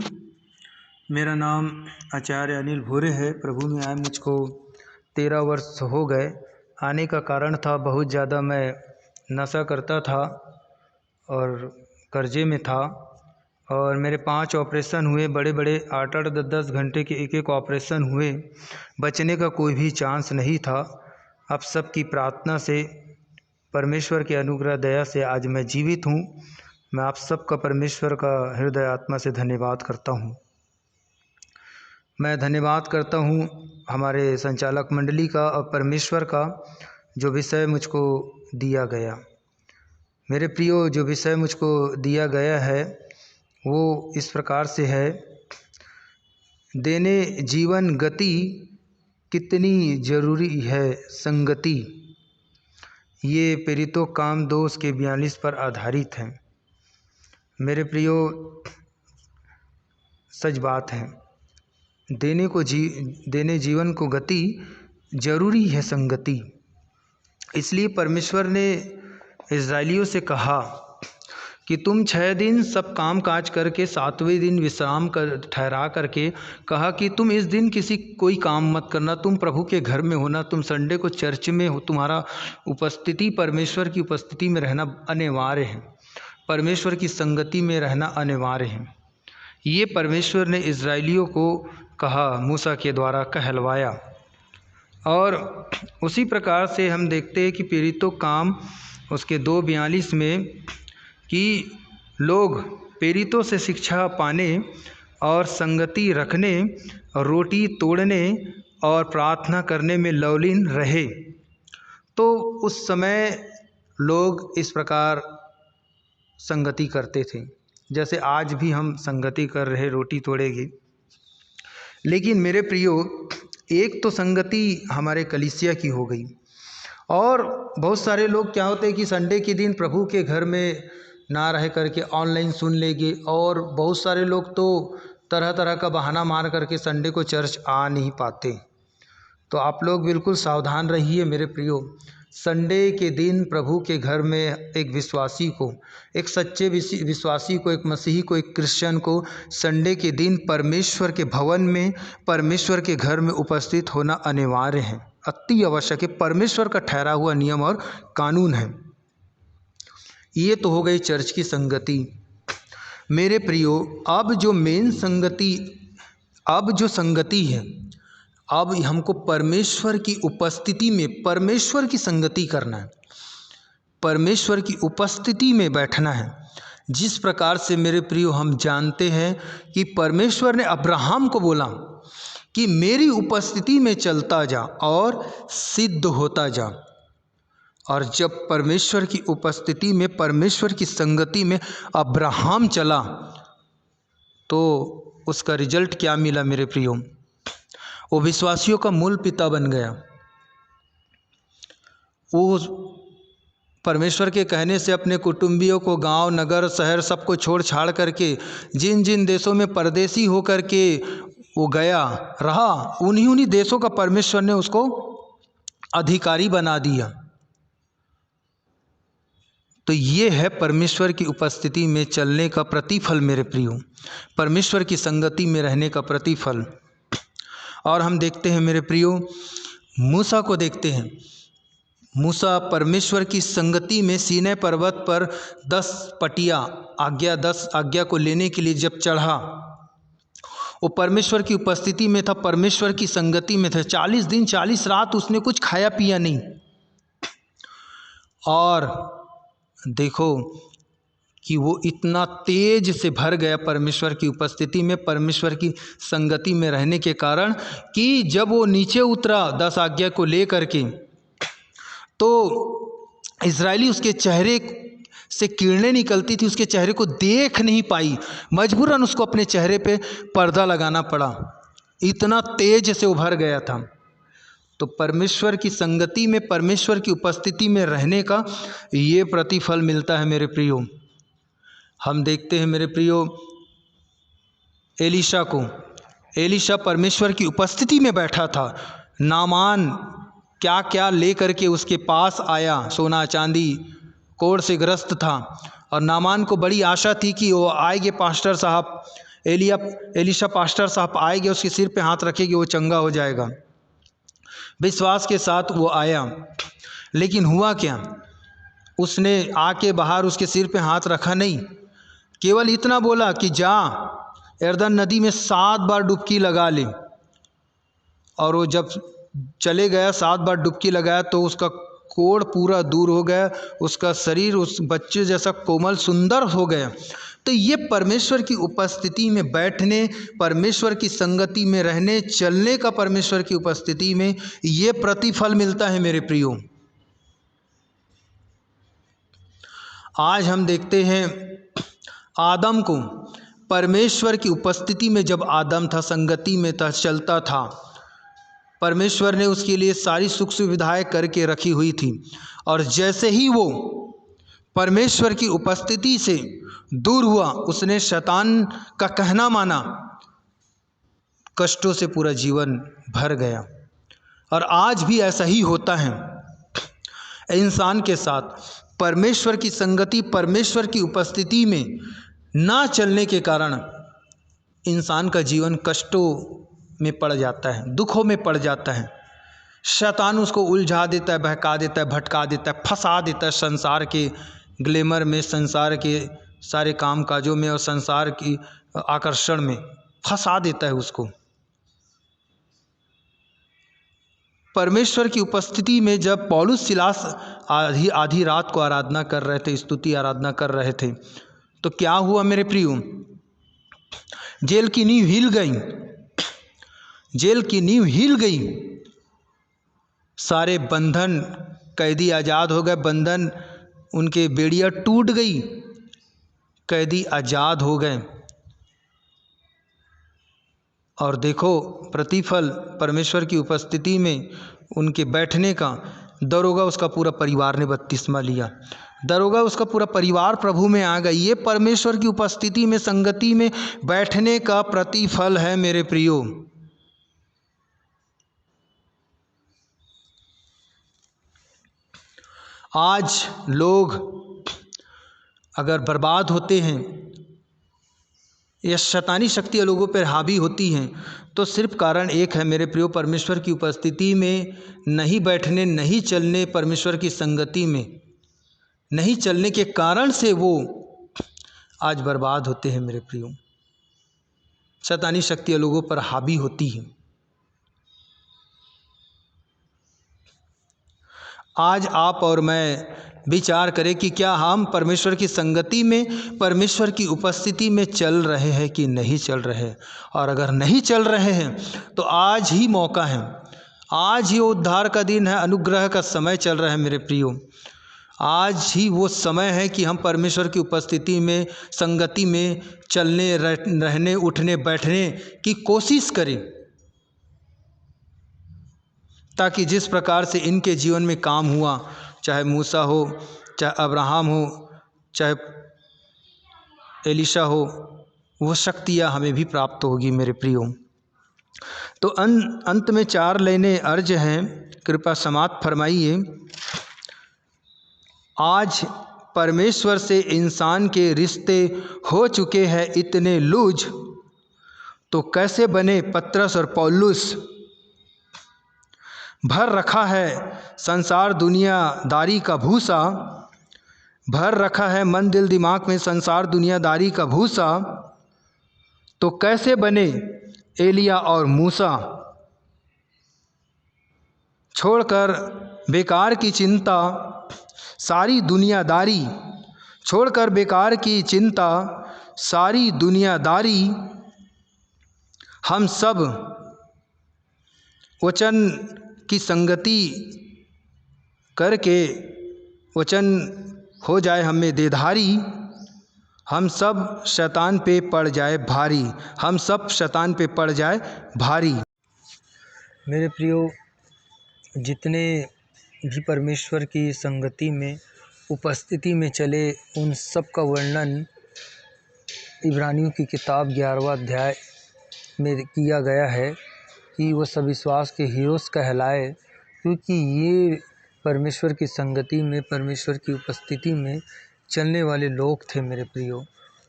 मेरा नाम आचार्य अनिल भोरे है। प्रभु में आए मुझको 13 वर्ष हो गए। आने का कारण था बहुत ज़्यादा मैं नशा करता था और कर्जे में था और मेरे 5 ऑपरेशन हुए, बड़े बड़े 8-8 10-10 घंटे के एक ऑपरेशन हुए। बचने का कोई भी चांस नहीं था। आप सबकी प्रार्थना से, परमेश्वर के अनुग्रह दया से आज मैं जीवित हूँ। मैं आप सबका परमेश्वर का हृदय आत्मा से धन्यवाद करता हूँ। मैं धन्यवाद करता हूँ हमारे संचालक मंडली का और परमेश्वर का जो विषय मुझको दिया गया। मेरे प्रियो, जो विषय मुझको दिया गया है वो इस प्रकार से है, देने जीवन गति कितनी जरूरी है संगति। ये प्रेरितों काम 2 के 42 पर आधारित है। मेरे प्रियो, सच बात है, देने जीवन को गति जरूरी है संगति। इसलिए परमेश्वर ने इस्राएलियों से कहा कि तुम 6 दिन सब काम काज करके 7वें दिन विश्राम कर ठहरा करके कहा कि तुम इस दिन कोई काम मत करना, तुम प्रभु के घर में होना, तुम संडे को चर्च में हो, तुम्हारा उपस्थिति परमेश्वर की उपस्थिति में रहना अनिवार्य है, परमेश्वर की संगति में रहना अनिवार्य है। ये परमेश्वर ने इस्राएलियों को कहा, मूसा के द्वारा कहलवाया। और उसी प्रकार से हम देखते हैं कि प्रेरितों काम उसके 2:42 में कि लोग प्रेरितों से शिक्षा पाने और संगति रखने रोटी तोड़ने और प्रार्थना करने में लवलीन रहे। तो उस समय लोग इस प्रकार संगति करते थे, जैसे आज भी हम संगति कर रहे रोटी तोड़ेगी। लेकिन मेरे प्रियो, एक तो संगति हमारे कलीसिया की हो गई, और बहुत सारे लोग क्या होते हैं कि संडे के दिन प्रभु के घर में ना रह करके ऑनलाइन सुन लेंगे, और बहुत सारे लोग तो तरह तरह का बहाना मार करके संडे को चर्च आ नहीं पाते। तो आप लोग बिल्कुल सावधान रहिए मेरे प्रियो। संडे के दिन प्रभु के घर में एक विश्वासी को, एक सच्चे विश्वासी को, एक मसीही को, एक क्रिश्चियन को संडे के दिन परमेश्वर के भवन में, परमेश्वर के घर में उपस्थित होना अनिवार्य है, अति आवश्यक है। परमेश्वर का ठहरा हुआ नियम और कानून है। ये तो हो गई चर्च की संगति। मेरे प्रियो, अब जो मेन संगति, अब जो संगति है, अब हमको परमेश्वर की उपस्थिति में परमेश्वर की संगति करना है, परमेश्वर की उपस्थिति में बैठना है। जिस प्रकार से मेरे प्रियो हम जानते हैं कि परमेश्वर ने अब्राहम को बोला कि मेरी उपस्थिति में चलता जा और सिद्ध होता जा, और जब परमेश्वर की उपस्थिति में, परमेश्वर की संगति में अब्राहम चला तो उसका रिजल्ट क्या मिला मेरे प्रियो? वो विश्वासियों का मूल पिता बन गया। वो परमेश्वर के कहने से अपने कुटुंबियों को, गांव, नगर, शहर सबको छोड़ छाड़ करके जिन जिन देशों में परदेसी हो करके वो गया रहा, उन्हीं देशों का परमेश्वर ने उसको अधिकारी बना दिया। तो ये है परमेश्वर की उपस्थिति में चलने का प्रतिफल मेरे प्रियो, परमेश्वर की संगति में रहने का प्रतिफल। और हम देखते हैं मेरे प्रियो, मूसा को देखते हैं। मूसा परमेश्वर की संगति में सीनै पर्वत पर 10 आज्ञा को लेने के लिए जब चढ़ा, वो परमेश्वर की उपस्थिति में था, परमेश्वर की संगति में था। 40 दिन 40 रात उसने कुछ खाया पिया नहीं। और देखो कि वो इतना तेज से भर गया परमेश्वर की उपस्थिति में, परमेश्वर की संगति में रहने के कारण, कि जब वो नीचे उतरा 10 आज्ञा को ले करके, तो इजरायली उसके चेहरे से किरणें निकलती थी, उसके चेहरे को देख नहीं पाई, मजबूरन उसको अपने चेहरे पे पर्दा लगाना पड़ा, इतना तेज से उभर गया था। तो परमेश्वर की संगति में, परमेश्वर की उपस्थिति में रहने का ये प्रतिफल मिलता है मेरे प्रियो। हम देखते हैं मेरे प्रियो एलीशा को। एलीशा परमेश्वर की उपस्थिति में बैठा था। नामान क्या क्या ले करके उसके पास आया, सोना चांदी कोढ़ से ग्रस्त था, और नामान को बड़ी आशा थी कि वो आएंगे पास्टर साहब, एलीशा पास्टर साहब आएंगे, उसके सिर पे हाथ रखेंगे, वो चंगा हो जाएगा। विश्वास के साथ वो आया, लेकिन हुआ क्या? उसने आके बाहर उसके सिर पे हाथ रखा नहीं, केवल इतना बोला कि जा यरदन नदी में 7 बार डुबकी लगा ले। और वो जब चले गया, 7 बार डुबकी लगाया तो उसका कोढ़ पूरा दूर हो गया, उसका शरीर उस बच्चे जैसा कोमल सुंदर हो गया। तो ये परमेश्वर की उपस्थिति में बैठने, परमेश्वर की संगति में रहने, चलने का परमेश्वर की उपस्थिति में ये प्रतिफल मिलता है मेरे प्रियो। आज हम देखते हैं आदम को, परमेश्वर की उपस्थिति में जब आदम था, संगति में था, चलता था, परमेश्वर ने उसके लिए सारी सुख सुविधाएं करके रखी हुई थी, और जैसे ही वो परमेश्वर की उपस्थिति से दूर हुआ, उसने शैतान का कहना माना, कष्टों से पूरा जीवन भर गया। और आज भी ऐसा ही होता है इंसान के साथ। परमेश्वर की संगति, परमेश्वर की उपस्थिति में ना चलने के कारण इंसान का जीवन कष्टों में पड़ जाता है, दुखों में पड़ जाता है। शैतान उसको उलझा देता है, बहका देता है, भटका देता है, फंसा देता है संसार के ग्लैमर में, संसार के सारे काम काजों में और संसार की आकर्षण में फंसा देता है उसको। परमेश्वर की उपस्थिति में जब पौलुस सिलास आधी रात को आराधना कर रहे थे, स्तुति आराधना कर रहे थे, तो क्या हुआ मेरे प्रियो? जेल की नींव हिल गई जेल की नींव हिल गई, सारे बंधन, कैदी आज़ाद हो गए, बंधन उनके बेड़ियाँ टूट गई, कैदी आज़ाद हो गए। और देखो प्रतिफल परमेश्वर की उपस्थिति में उनके बैठने का। दरोगा उसका पूरा परिवार ने बपतिस्मा लिया, दरोगा उसका पूरा परिवार प्रभु में आ गई। ये परमेश्वर की उपस्थिति में, संगति में बैठने का प्रतिफल है मेरे प्रियो। आज लोग अगर बर्बाद होते हैं या शैतानी शक्तियाँ लोगों पर हावी होती हैं तो सिर्फ कारण एक है मेरे प्रियो, परमेश्वर की उपस्थिति में नहीं बैठने, नहीं चलने, परमेश्वर की संगति में नहीं चलने के कारण से वो आज बर्बाद होते हैं मेरे प्रियो। शैतानी शक्तियाँ लोगों पर हावी होती हैं। आज आप और मैं विचार करें कि क्या हम परमेश्वर की संगति में, परमेश्वर की उपस्थिति में चल रहे हैं कि नहीं चल रहे हैं। और अगर नहीं चल रहे हैं तो आज ही मौका है, आज ही उद्धार का दिन है, अनुग्रह का समय चल रहा है मेरे प्रियो। आज ही वो समय है कि हम परमेश्वर की उपस्थिति में, संगति में चलने, रहने, उठने, बैठने की कोशिश करें, ताकि जिस प्रकार से इनके जीवन में काम हुआ, चाहे मूसा हो, चाहे अब्राहम हो, चाहे एलीशा हो, वो शक्तियाँ हमें भी प्राप्त होगी मेरे प्रियो। तो अंत में 4 लाइनें अर्ज हैं, कृपया समाप्त फरमाइए। आज परमेश्वर से इंसान के रिश्ते हो चुके हैं इतने लूज, तो कैसे बने पतरस और पौलुस। भर रखा है संसार दुनियादारी का भूसा, भर रखा है मन दिल दिमाग में संसार दुनियादारी का भूसा, तो कैसे बने एलिया और मूसा। छोड़कर बेकार की चिंता सारी दुनियादारी, छोड़कर बेकार की चिंता सारी दुनियादारी, हम सब वचन की संगति करके वचन हो जाए हमें देधारी, हम सब शैतान पे पड़ जाए भारी, हम सब शैतान पे पड़ जाए भारी। मेरे प्रियो, जितने भी परमेश्वर की संगति में, उपस्थिति में चले, उन सब का वर्णन इब्रानियों की किताब 11वां अध्याय में किया गया है कि वो सब विश्वास के हीरोज़ कहलाए, क्योंकि ये परमेश्वर की संगति में, परमेश्वर की उपस्थिति में चलने वाले लोग थे मेरे प्रियो।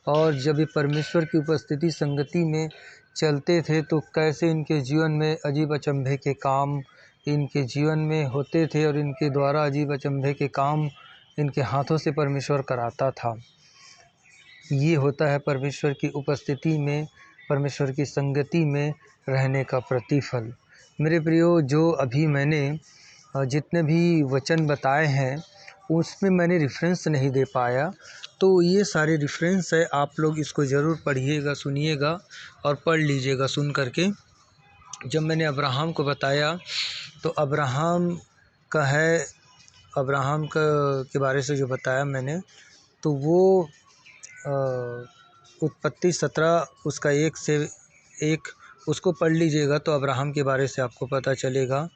और जब ये परमेश्वर की उपस्थिति, संगति में चलते थे तो कैसे इनके जीवन में अजीब अचंभे के काम इनके जीवन में होते थे, और इनके द्वारा अजीब अचंभे के काम इनके हाथों से परमेश्वर कराता था। ये होता है परमेश्वर की उपस्थिति में, परमेश्वर की संगति में रहने का प्रतिफल। मेरे प्रियो, जो अभी मैंने जितने भी वचन बताए हैं उसमें मैंने रेफरेंस नहीं दे पाया, तो ये सारे रेफरेंस है, आप लोग इसको ज़रूर पढ़िएगा, सुनिएगा और पढ़ लीजिएगा सुन करके। जब मैंने अब्राहम को बताया तो अब्राहम का है, अब्राहम के बारे से जो बताया मैंने, तो वो उत्पत्ति 17 उसका 1 से 1 उसको पढ़ लीजिएगा तो अब्राहम के बारे से आपको पता चलेगा।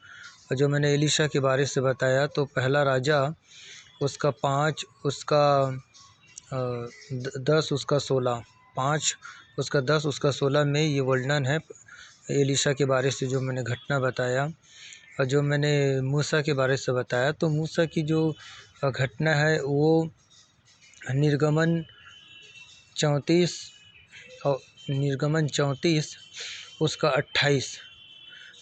और जो मैंने एलीशा के बारे से बताया तो पहला राजा उसका 5 उसका 10 उसका 16, 5 उसका 10 उसका 16 में ये वर्णन है एलीशा के बारे से जो मैंने घटना बताया। और जो मैंने मूसा के बारे से बताया तो मूसा की जो घटना है वो निर्गमन 34 उसका 28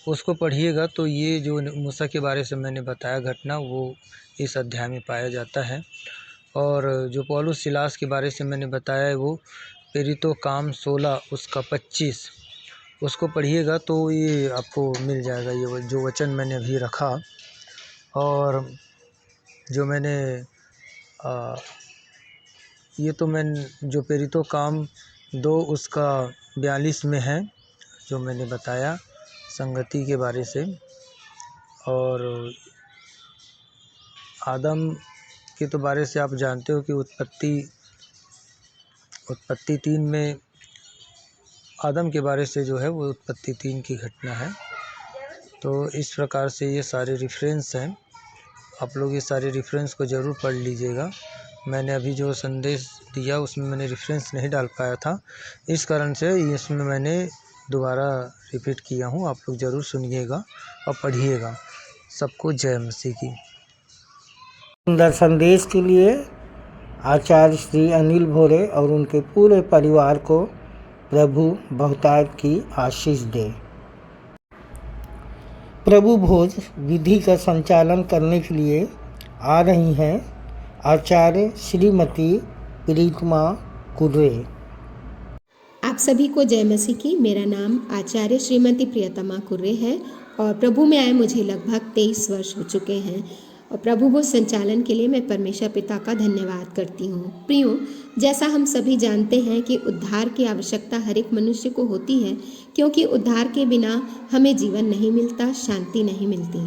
उसको पढ़िएगा तो ये जो मूसा के बारे से मैंने बताया घटना वो इस अध्याय में पाया जाता है। और जो पौलुस सिलास के बारे से मैंने बताया है वो प्रेरितों काम 16 उसका 25 उसको पढ़िएगा तो ये आपको मिल जाएगा, ये जो वचन मैंने अभी रखा। और जो मैंने ये तो मैं जो प्रेरितों काम 2 उसका 42 में है जो मैंने बताया, संगति के बारे से। और आदम के तो बारे से आप जानते हो कि उत्पत्ति 3 में आदम के बारे से जो है वो उत्पत्ति 3 की घटना है। तो इस प्रकार से ये सारे रेफरेंस हैं, आप लोग ये सारे रेफरेंस को ज़रूर पढ़ लीजिएगा। मैंने अभी जो संदेश दिया उसमें मैंने रेफरेंस नहीं डाल पाया था, इस कारण से इसमें मैंने दोबारा रिपीट किया हूँ। आप लोग ज़रूर सुनिएगा और पढ़िएगा। सबको जय मसीह की। सुंदर संदेश के लिए आचार्य श्री अनिल भोरे और उनके पूरे परिवार को प्रभु बहुतायत की आशीष दे। प्रभु भोज विधि का संचालन करने के लिए आ रही हैं आचार्य श्रीमती प्रीतमा कुर्रे। आप सभी को जय मसीह की। मेरा नाम आचार्य श्रीमती प्रियतमा कुर्रे है और प्रभु में आए मुझे लगभग 23 वर्ष हो चुके हैं। और प्रभु भोज संचालन के लिए मैं परमेश्वर पिता का धन्यवाद करती हूँ। प्रियो, जैसा हम सभी जानते हैं कि उद्धार की आवश्यकता हर एक मनुष्य को होती है, क्योंकि उद्धार के बिना हमें जीवन नहीं मिलता, शांति नहीं मिलती।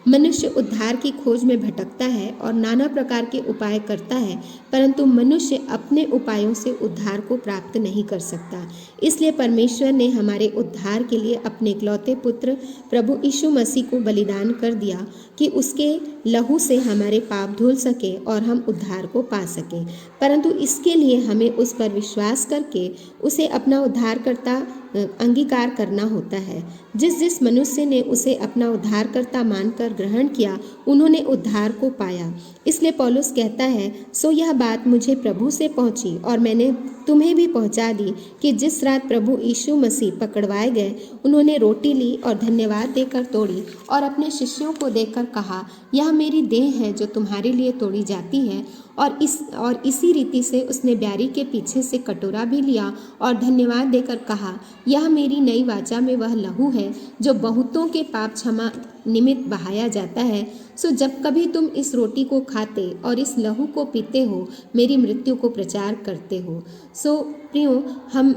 मनुष्य उद्धार की खोज में भटकता है और नाना प्रकार के उपाय करता है, परंतु मनुष्य अपने उपायों से उद्धार को प्राप्त नहीं कर सकता। इसलिए परमेश्वर ने हमारे उद्धार के लिए अपने इकलौते पुत्र प्रभु यीशु मसीह को बलिदान कर दिया कि उसके लहू से हमारे पाप धुल सके और हम उद्धार को पा सकें। परंतु इसके लिए हमें उस पर विश्वास करके उसे अपना उद्धारकर्ता अंगीकार करना होता है। जिस मनुष्य ने उसे अपना उद्धारकर्ता मानकर ग्रहण किया, उन्होंने उद्धार को पाया। इसलिए पौलुस कहता है, सो यह बात मुझे प्रभु से पहुंची और मैंने तुम्हें भी पहुंचा दी कि जिस रात प्रभु यीशु मसीह पकड़वाए गए, उन्होंने रोटी ली और धन्यवाद देकर तोड़ी और अपने शिष्यों को देकर कहा, यह मेरी देह है जो तुम्हारे लिए तोड़ी जाती है। और इसी रीति से उसने ब्यारी के पीछे से कटोरा भी लिया और धन्यवाद देकर कहा, यह मेरी नई वाचा में वह लहू है जो बहुतों के पाप क्षमा निमित्त बहाया जाता है। सो जब कभी तुम इस रोटी को खाते और इस लहू को पीते हो, मेरी मृत्यु को प्रचार करते हो। सो प्रियो, हम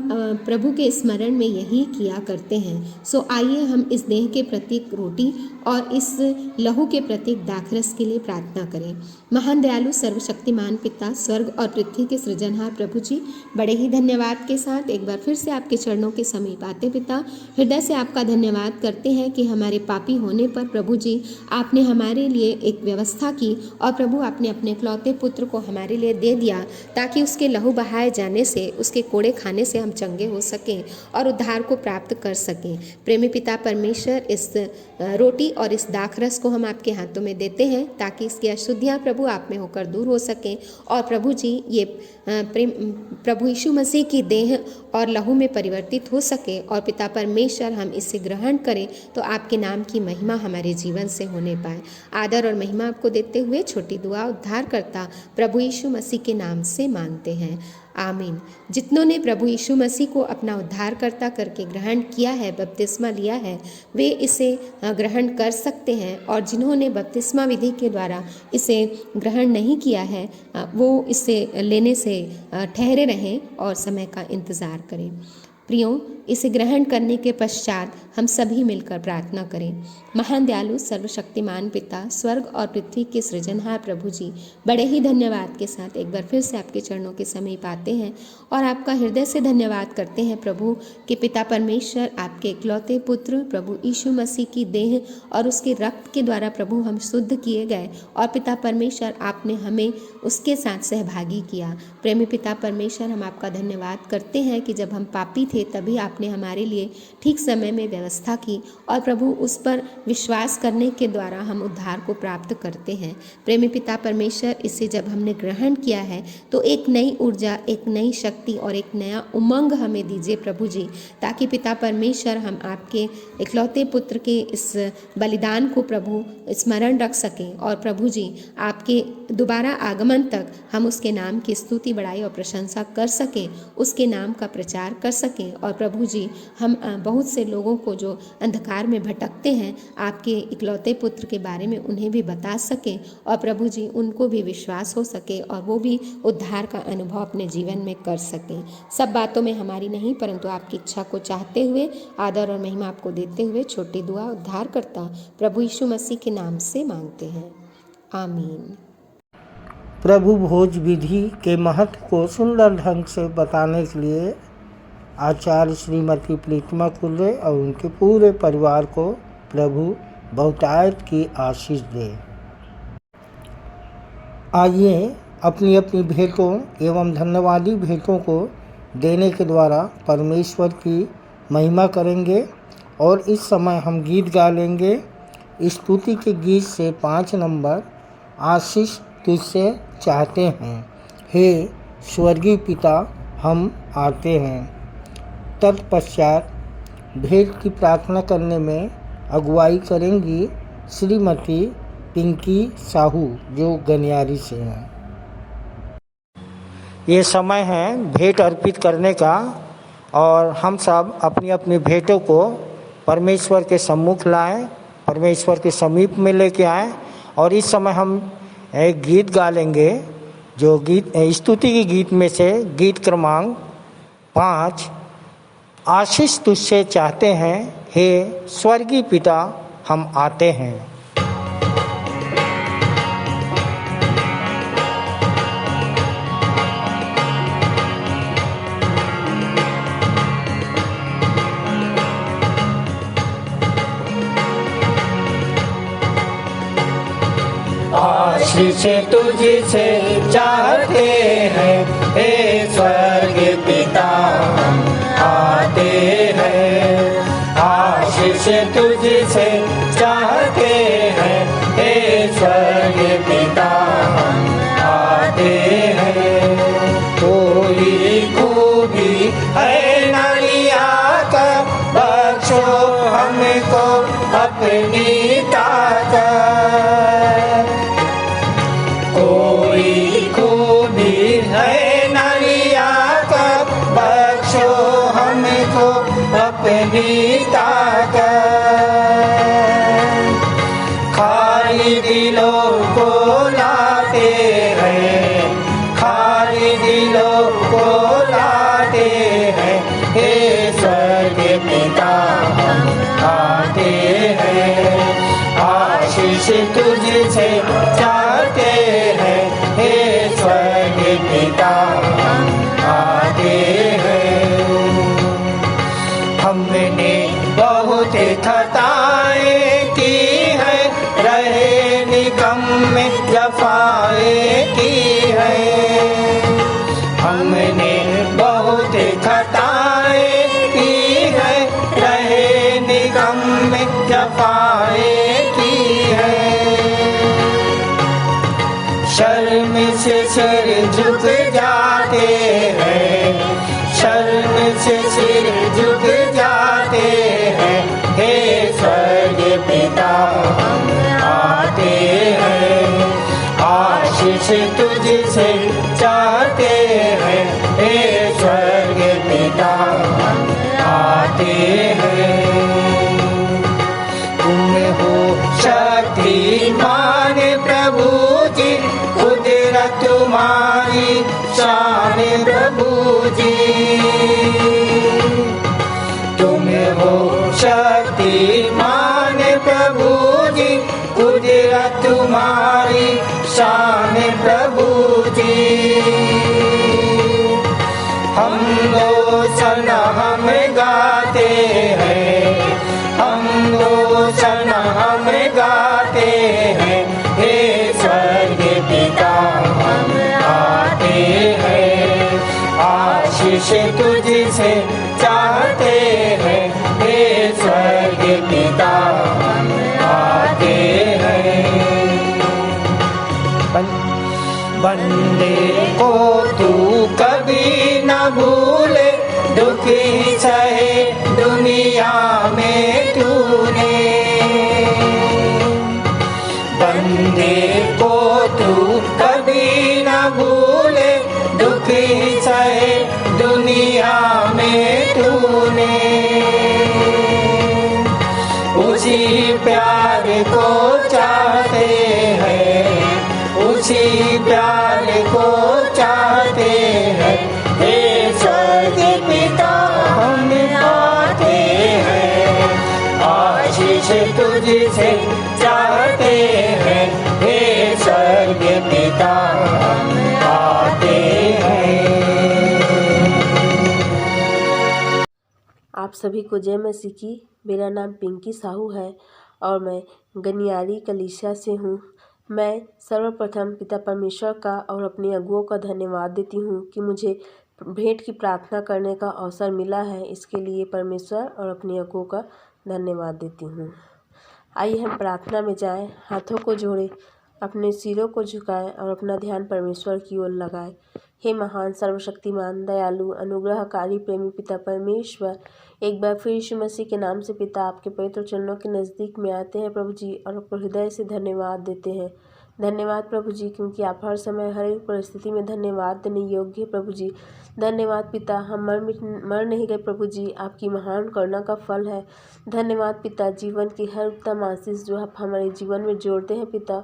प्रभु के स्मरण में यही किया करते हैं। सो आइए हम इस देह के प्रतीक रोटी और इस लहू के प्रतीक दाखरस के लिए प्रार्थना करें। महान दयालु सर्वशक्तिमान पिता, स्वर्ग और पृथ्वी के सृजनहार प्रभु जी, बड़े ही धन्यवाद के साथ एक बार फिर से आपके चरणों के समीप आते पिता, हृदय से आपका धन्यवाद करते हैं कि हमारे पापी होने पर प्रभु जी आपने हमारे लिए एक व्यवस्था की और प्रभु आपने अपने इकलौते पुत्र को हमारे लिए दे दिया ताकि उसके लहू बहाए जाने से, उसके कोड़े खाने से हम चंगे हो सकें और उद्धार को प्राप्त कर सकें। प्रेमी पिता परमेश्वर, इस रोटी और इस दाखरस को हम आपके हाथों में देते हैं ताकि इसकी अशुद्धियाँ प्रभु आप में होकर दूर हो सकें और प्रभु जी ये प्रभु यीशु मसीह की देह और लहू में परिवर्तित हो सके और पिता परमेश्वर हम इसे ग्रहण करें तो आपके नाम की महिमा हमारे जीवन से होने पाए। आदर और महिमा आपको देते हुए छोटी दुआ उद्धारकर्ता प्रभु यीशु मसीह के नाम से मांगते हैं, आमीन। जितनों ने प्रभु यीशु मसीह को अपना उद्धारकर्ता करके ग्रहण किया है, बपतिस्मा लिया है, वे इसे ग्रहण कर सकते हैं और जिन्होंने बपतिस्मा विधि के द्वारा इसे ग्रहण नहीं किया है, वो इसे लेने से ठहरे रहें और समय का इंतज़ार करें। प्रियो, इसे ग्रहण करने के पश्चात हम सभी मिलकर प्रार्थना करें। महान दयालु सर्वशक्तिमान पिता, स्वर्ग और पृथ्वी के सृजनहार प्रभु जी, बड़े ही धन्यवाद के साथ एक बार फिर से आपके चरणों के समीप आते हैं और आपका हृदय से धन्यवाद करते हैं प्रभु कि पिता परमेश्वर आपके इकलौते पुत्र प्रभु यीशु मसीह की देह और उसके रक्त के द्वारा प्रभु हम शुद्ध किए गए और पिता परमेश्वर आपने हमें उसके साथ सहभागी किया। प्रेमी पिता परमेश्वर, हम आपका धन्यवाद करते हैं कि जब हम पापी थे तभी आपने हमारे लिए ठीक समय में व्यवस्था की और प्रभु उस पर विश्वास करने के द्वारा हम उद्धार को प्राप्त करते हैं। प्रेमी पिता परमेश्वर, इसे जब हमने ग्रहण किया है तो एक नई ऊर्जा, एक नई शक्ति और एक नया उमंग हमें दीजिए प्रभु जी, ताकि पिता परमेश्वर हम आपके इकलौते पुत्र के इस बलिदान को प्रभु स्मरण रख सकें और प्रभु जी आपके दोबारा आगमन तक हम उसके नाम की स्तुति, बड़ाई और प्रशंसा कर सकें, उसके नाम का प्रचार कर सकें सकें। और प्रभु जी, हम बहुत से लोगों को जो अंधकार में भटकते हैं, आपके इकलौते पुत्र के बारे में उन्हें भी बता सकें, और प्रभु जी उनको भी विश्वास हो सके और वो भी उद्धार का अनुभव अपने जीवन में कर सकें। सब बातों में हमारी नहीं, परंतु आपकी इच्छा को चाहते हुए, आदर और महिमा आपको देते हुए छोटी दुआ उद्धार करता प्रभु यीशु मसीह के नाम से मांगते हैं, आमीन। प्रभु भोज विधि के महत्व को सुंदर ढंग से बताने के लिए आचार्य श्रीमती प्रीतिमा कुर्रे और उनके पूरे परिवार को प्रभु बहुतायत की आशीष दे। आइए अपनी अपनी भेंटों एवं धन्यवादी भेंटों को देने के द्वारा परमेश्वर की महिमा करेंगे। और इस समय हम गीत गा लेंगे। स्तुति के गीत से 5 नंबर, आशीष तुझसे चाहते हैं, हे स्वर्गीय पिता हम आते हैं। तत्पश्चात भेंट की प्रार्थना करने में अगुवाई करेंगी श्रीमती पिंकी साहू, जो गनियारी से हैं। ये समय है भेंट अर्पित करने का, और हम सब अपनी अपनी भेंटों को परमेश्वर के सम्मुख लाएं, परमेश्वर के समीप में लेके आएं। और इस समय हम एक गीत गा लेंगे, जो गीत स्तुति के गीत में से गीत क्रमांक 5, आशीष तुझसे चाहते हैं, हे स्वर्गीय पिता हम आते हैं। आशीष तुझसे चाहते हैं, हे स्वर्गीय पिता हम आते हैं। आशीष तुझसे चाहते हैं, हे स्वर्गीय पिता हम आते हैं। कोई खूबी है नालिया का, बख्शो हमको अपनी ताकत। कोई खूबी है नालिया का, बख्शो हमको अपनी ताकत। खाली दिलों को लाते हैं, खाली दिलों को लाते हैं, हे स्वर्गीय पिता हम आते हैं। आशीष तुझसे चाहते हैं, हे स्वर्गीय पिता हम आते हैं। हमने बहुत खताएं की है, रहे निकम्मे जफाएं की है। हमने बहुत खताएं की है, रहे निकम्मे जफाएं की है। शर्म से सिर झुक जाते हैं, शर्म से सिर झुक जाते हैं, हे स्वर्गीय पिता हम आते हैं। आशीष तुझसे चाहते हैं, हे स्वर्गीय पिता हम आते हैं। तुम हो शक्तिमान प्रभु जी, कुदरत तुम्हारी शान प्रभु जी। तुम हो शक्तिमान प्रभु जी, कुदरत तुम्हारी शान प्रभु जी। हम रोशन हम गाते हैं, हम रोशन हम गाते हैं, हे स्वर्गीय पिता हम आते हैं। आशीष तुझसे चाहते हैं, हे स्वर्गीय पिता हम आते हैं। बंदे को तू कभी न भूले, दुखी सहे दुनिया में तूने। बंदे को तू कभी न भूले, दुखी सहे दुनिया में तू। तुझसे चाहते हैं, हे स्वर्गीय पिता आते हैं। आप सभी को जय मसीह की। मेरा नाम पिंकी साहू है और मैं गनियारी कलीसिया से हूँ। मैं सर्वप्रथम पिता परमेश्वर का और अपने अगुओं का धन्यवाद देती हूँ कि मुझे भेंट की प्रार्थना करने का अवसर मिला है। इसके लिए परमेश्वर और अपने अगुओं का धन्यवाद देती हूँ। आइए हम प्रार्थना में जाएं, हाथों को जोड़ें, अपने सिरों को झुकाएं और अपना ध्यान परमेश्वर की ओर लगाएं। हे महान सर्वशक्तिमान दयालु अनुग्रहकारी प्रेमी पिता परमेश्वर, एक बार फिर यीशु मसीह के नाम से पिता आपके पवित्र चरणों के नज़दीक में आते हैं प्रभु जी, और आपको हृदय से धन्यवाद देते हैं। धन्यवाद प्रभु जी, क्योंकि आप हर समय हर एक परिस्थिति में धन्यवाद देने योग्य है प्रभु जी। धन्यवाद पिता, हम मर नहीं गए प्रभु जी, आपकी महान करुणा का फल है। धन्यवाद पिता, जीवन की हर उत्तम आशीष जो आप हमारे जीवन में जोड़ते हैं पिता,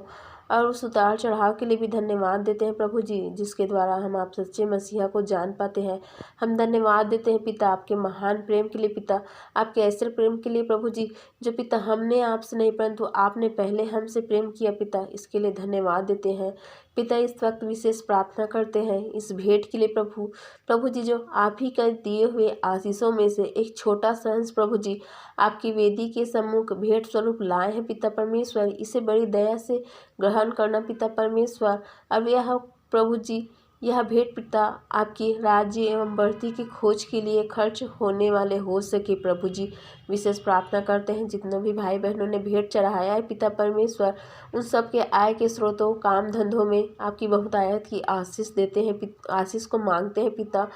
और उस उतार चढ़ाव के लिए भी धन्यवाद देते हैं प्रभु जी, जिसके द्वारा हम आप सच्चे मसीहा को जान पाते हैं। हम धन्यवाद देते हैं पिता आपके महान प्रेम के लिए पिता, आपके ऐसे प्रेम के लिए प्रभु जी, जो पिता हमने आपसे नहीं परंतु आपने पहले हमसे प्रेम किया पिता, इसके लिए धन्यवाद देते हैं पिता। इस वक्त विशेष प्रार्थना करते हैं इस भेंट के लिए प्रभु जी, जो आप ही कर दिए हुए आशीषों में से एक छोटा सा अंश प्रभु जी आपकी वेदी के सम्मुख भेंट स्वरूप लाए हैं पिता परमेश्वर। इसे बड़ी दया से ग्रहण करना पिता परमेश्वर। अब यह प्रभु जी यह भेंट पिता आपकी राज्य एवं बढ़ती की खोज के लिए खर्च होने वाले हो सके प्रभु जी। विशेष प्रार्थना करते हैं जितने भी भाई बहनों ने भेंट चढ़ाया है पिता परमेश्वर, उन सब के आय के स्रोतों काम धंधों में आपकी बहुतायत की आशीष देते हैं, आशीष को मांगते हैं पिता।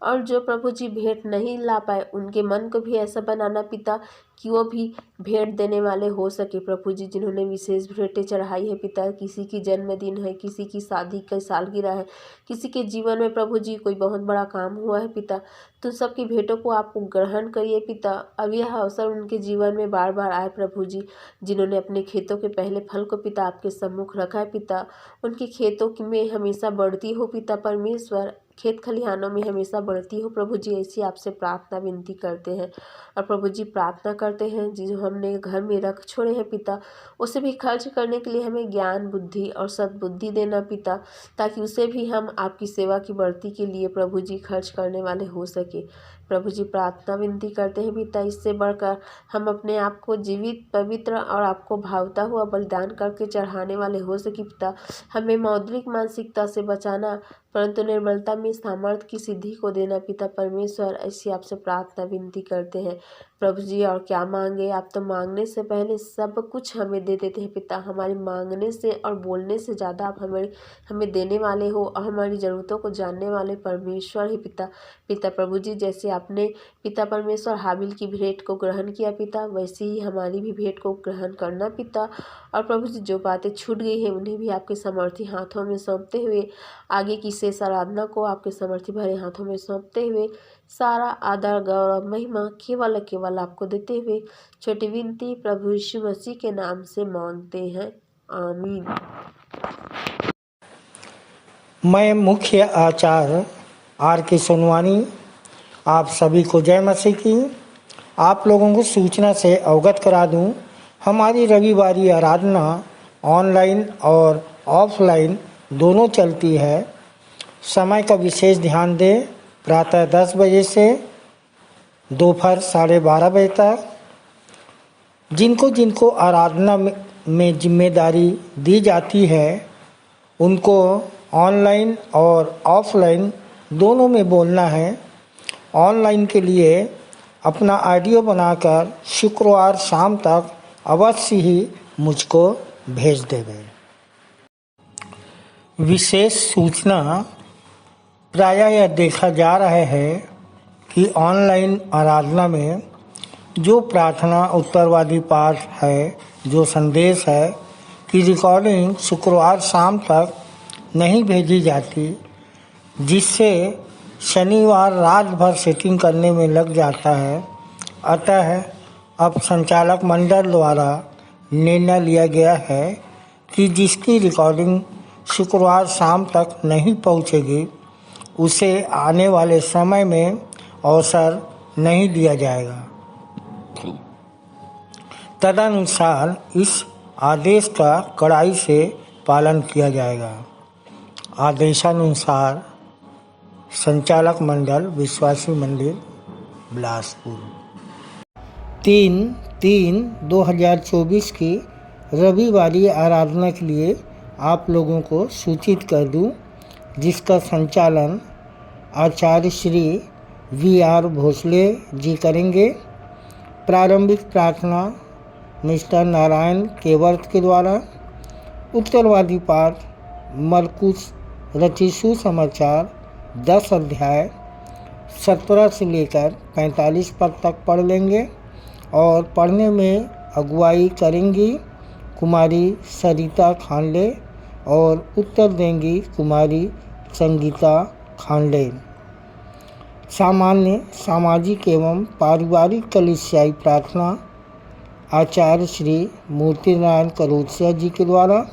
और जो प्रभु जी भेंट नहीं ला पाए उनके मन को भी ऐसा बनाना पिता कि वो भी भेंट देने वाले हो सके प्रभु जी। जिन्होंने विशेष भेंटें चढ़ाई है पिता, किसी की जन्मदिन है, किसी की शादी का सालगिरह है, किसी के जीवन में प्रभु जी कोई बहुत बड़ा काम हुआ है पिता, तो सबकी भेंटों को आप ग्रहण करिए पिता। अब यह अवसर उनके जीवन में बार बार आए प्रभु जी, जिन्होंने अपने खेतों के पहले फल को पिता आपके सम्मुख रखा है पिता, उनके खेतों में हमेशा बढ़ती हो पिता परमेश्वर, खेत खलिहानों में हमेशा बढ़ती हो प्रभु जी, ऐसी आपसे प्रार्थना विनती करते हैं। और प्रभु जी प्रार्थना करते हैं जो हमने घर में रख छोड़े हैं पिता, उसे भी खर्च करने के लिए हमें ज्ञान बुद्धि और सद्बुद्धि देना पिता, ताकि उसे भी हम आपकी सेवा की बढ़ती के लिए प्रभु जी खर्च करने वाले हो सके। प्रभु जी प्रार्थना विनती करते हैं पिता, इससे बढ़कर हम अपने आप को जीवित पवित्र और आपको भावता हुआ बलिदान करके चढ़ाने वाले हो सके पिता। हमें मौद्रिक मानसिकता से बचाना, परंतु निर्बलता में सामर्थ्य की सिद्धि को देना पिता परमेश्वर, ऐसी आपसे प्रार्थना विनती करते हैं प्रभु जी। और क्या मांगे, आप तो मांगने से पहले सब कुछ हमें दे देते हैं पिता। हमारे मांगने से और बोलने से ज़्यादा आप हमें देने वाले हो और हमारी ज़रूरतों को जानने वाले परमेश्वर ही पिता प्रभु जी, जैसे आपने पिता परमेश्वर हाबिल की भेंट को ग्रहण किया पिता, वैसे ही हमारी भी भेंट को ग्रहण करना पिता। और प्रभु जी जो बातें छूट गई हैं उन्हें भी आपके समर्थी हाथों में सौंपते हुए, आगे की शेष आराधना को आपके समर्थी भरे हाथों में सौंपते हुए, सारा आदर गौरव महिमा केवल आपको देते हुए छोटी विनती प्रभु यीशु मसीह के नाम से मांगते हैं, आमीन। मैं मुख्य आचार्य R.K. सोनवानी आप सभी को जय मसीह की। आप लोगों को सूचना से अवगत करा दूं, हमारी रविवारी आराधना ऑनलाइन और ऑफलाइन दोनों चलती है। समय का विशेष ध्यान दें, प्रातः 10 बजे से दोपहर 12:30 बजे तक। जिनको आराधना में जिम्मेदारी दी जाती है उनको ऑनलाइन और ऑफलाइन दोनों में बोलना है। ऑनलाइन के लिए अपना ऑडियो बनाकर शुक्रवार शाम तक अवश्य ही मुझको भेज देवे। विशेष सूचना, प्रायः यह देखा जा रहा है कि ऑनलाइन आराधना में जो प्रार्थना उत्तरवादी पाठ है, जो संदेश है कि रिकॉर्डिंग शुक्रवार शाम तक नहीं भेजी जाती, जिससे शनिवार रात भर सेटिंग करने में लग जाता है। अतः अब संचालक मंडल द्वारा निर्णय लिया गया है कि जिसकी रिकॉर्डिंग शुक्रवार शाम तक नहीं पहुंचेगी उसे आने वाले समय में अवसर नहीं दिया जाएगा। तदनुसार इस आदेश का कड़ाई से पालन किया जाएगा। आदेशानुसार संचालक मंडल विश्वासी मंदिर बिलासपुर। 3/3/2024 की रविवारी आराधना के लिए आप लोगों को सूचित कर दूं, जिसका संचालन आचार्य श्री VR भोसले जी करेंगे। प्रारंभिक प्रार्थना मिस्टर नारायण केवर्त के द्वारा। उत्तरवादी पाठ मरकुस रचित सुसमाचार 10 अध्याय 17 से लेकर 45 पद तक पढ़ लेंगे और पढ़ने में अगुवाई करेंगी कुमारी सरिता खांडे और उत्तर देंगी कुमारी संगीता खांडे। सामान्य सामाजिक एवं पारिवारिक कलीसियाई प्रार्थना आचार्य श्री मूर्ति नारायण करोत्सिया जी के द्वारा।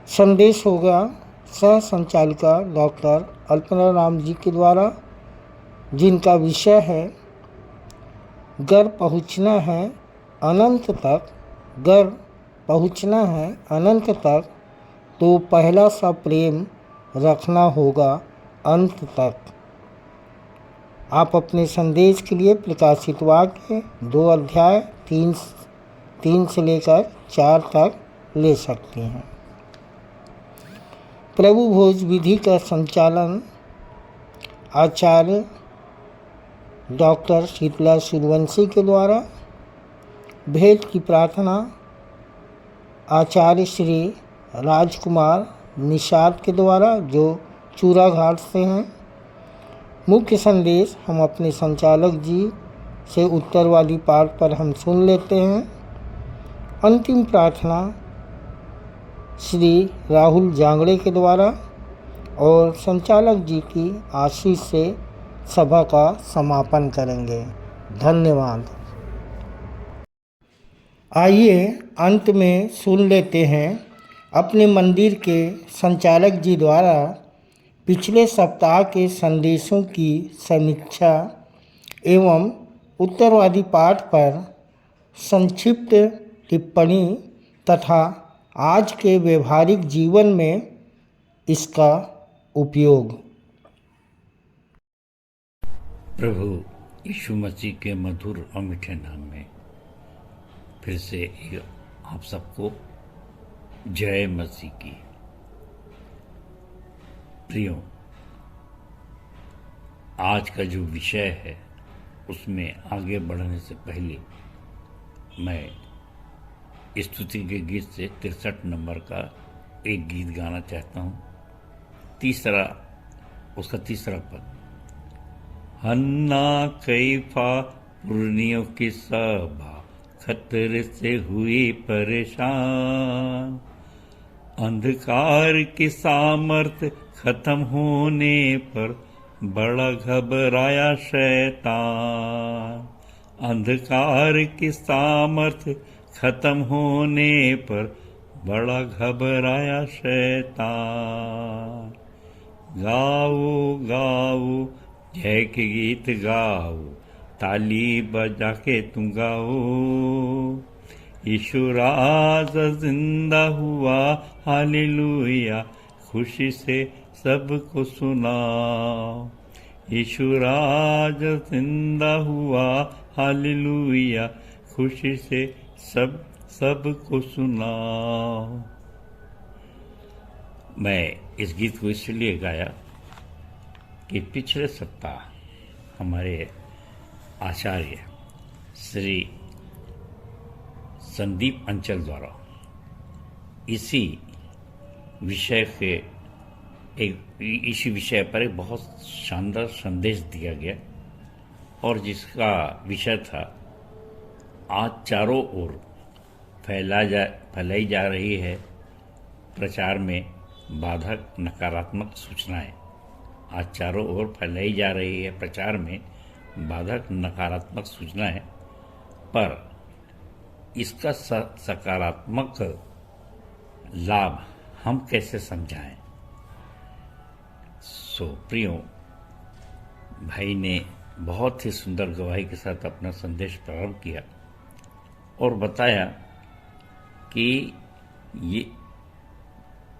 संदेश होगा सह संचालिका डॉक्टर अल्पना राम जी के द्वारा, जिनका विषय है घर पहुँचना है अनंत तक। घर पहुँचना है अनंत तक तो पहला सा प्रेम रखना होगा अंत तक। आप अपने संदेश के लिए प्रकाशित वाक्य 2 अध्याय 3 से लेकर 4 तक ले सकते हैं। प्रभु भोज विधि का संचालन आचार्य डॉक्टर शीतला सूर्यवंशी के द्वारा। भेंट की प्रार्थना आचार्य श्री राजकुमार निषाद के द्वारा, जो चूराघाट से हैं। मुख्य संदेश हम अपने संचालक जी से उत्तरवादी पाठ पर हम सुन लेते हैं। अंतिम प्रार्थना श्री राहुल जांगड़े के द्वारा और संचालक जी की आशीष से सभा का समापन करेंगे। धन्यवाद। आइए अंत में सुन लेते हैं अपने मंदिर के संचालक जी द्वारा पिछले सप्ताह के संदेशों की समीक्षा एवं उत्तरवादी पाठ पर संक्षिप्त टिप्पणी तथा आज के व्यवहारिक जीवन में इसका उपयोग। प्रभु यीशु मसीह के मधुर और मीठे नाम में फिर से आप सबको जय मसीह की। प्रियो, आज का जो विषय है उसमें आगे बढ़ने से पहले मैं स्तुति के गीत से 63 नंबर का एक गीत गाना चाहता हूँ। उसका तीसरा पद। हन्ना कैफा पुरनियों की सभा खतरे से हुई परेशान। अंधकार की सामर्थ खत्म होने पर बड़ा घबराया शैतान। अंधकार की सामर्थ खत्म होने पर बड़ा घबराया शैतान। गाओ गाओ जय के गीत गाओ, ताली बजा के तुम गाओ। यीशु राजा जिंदा हुआ, हालेलुया, खुशी से सबको सुनाओ। यीशु राजा जिंदा हुआ, हालेलुया, खुशी से सबको सुनाओ। मैं इस गीत को इसलिए गाया कि पिछले सप्ताह हमारे आचार्य श्री संदीप अंचल द्वारा इसी विषय पर एक बहुत शानदार संदेश दिया गया और जिसका विषय था आज चारों ओर फैलाई जा रही है प्रचार में बाधक नकारात्मक सूचनाएं। आज चारों ओर फैलाई जा रही है प्रचार में बाधक नकारात्मक सूचनाएं, पर इसका सकारात्मक लाभ हम कैसे समझाएं। प्रियो, भाई ने बहुत ही सुंदर गवाही के साथ अपना संदेश प्रारंभ किया और बताया कि ये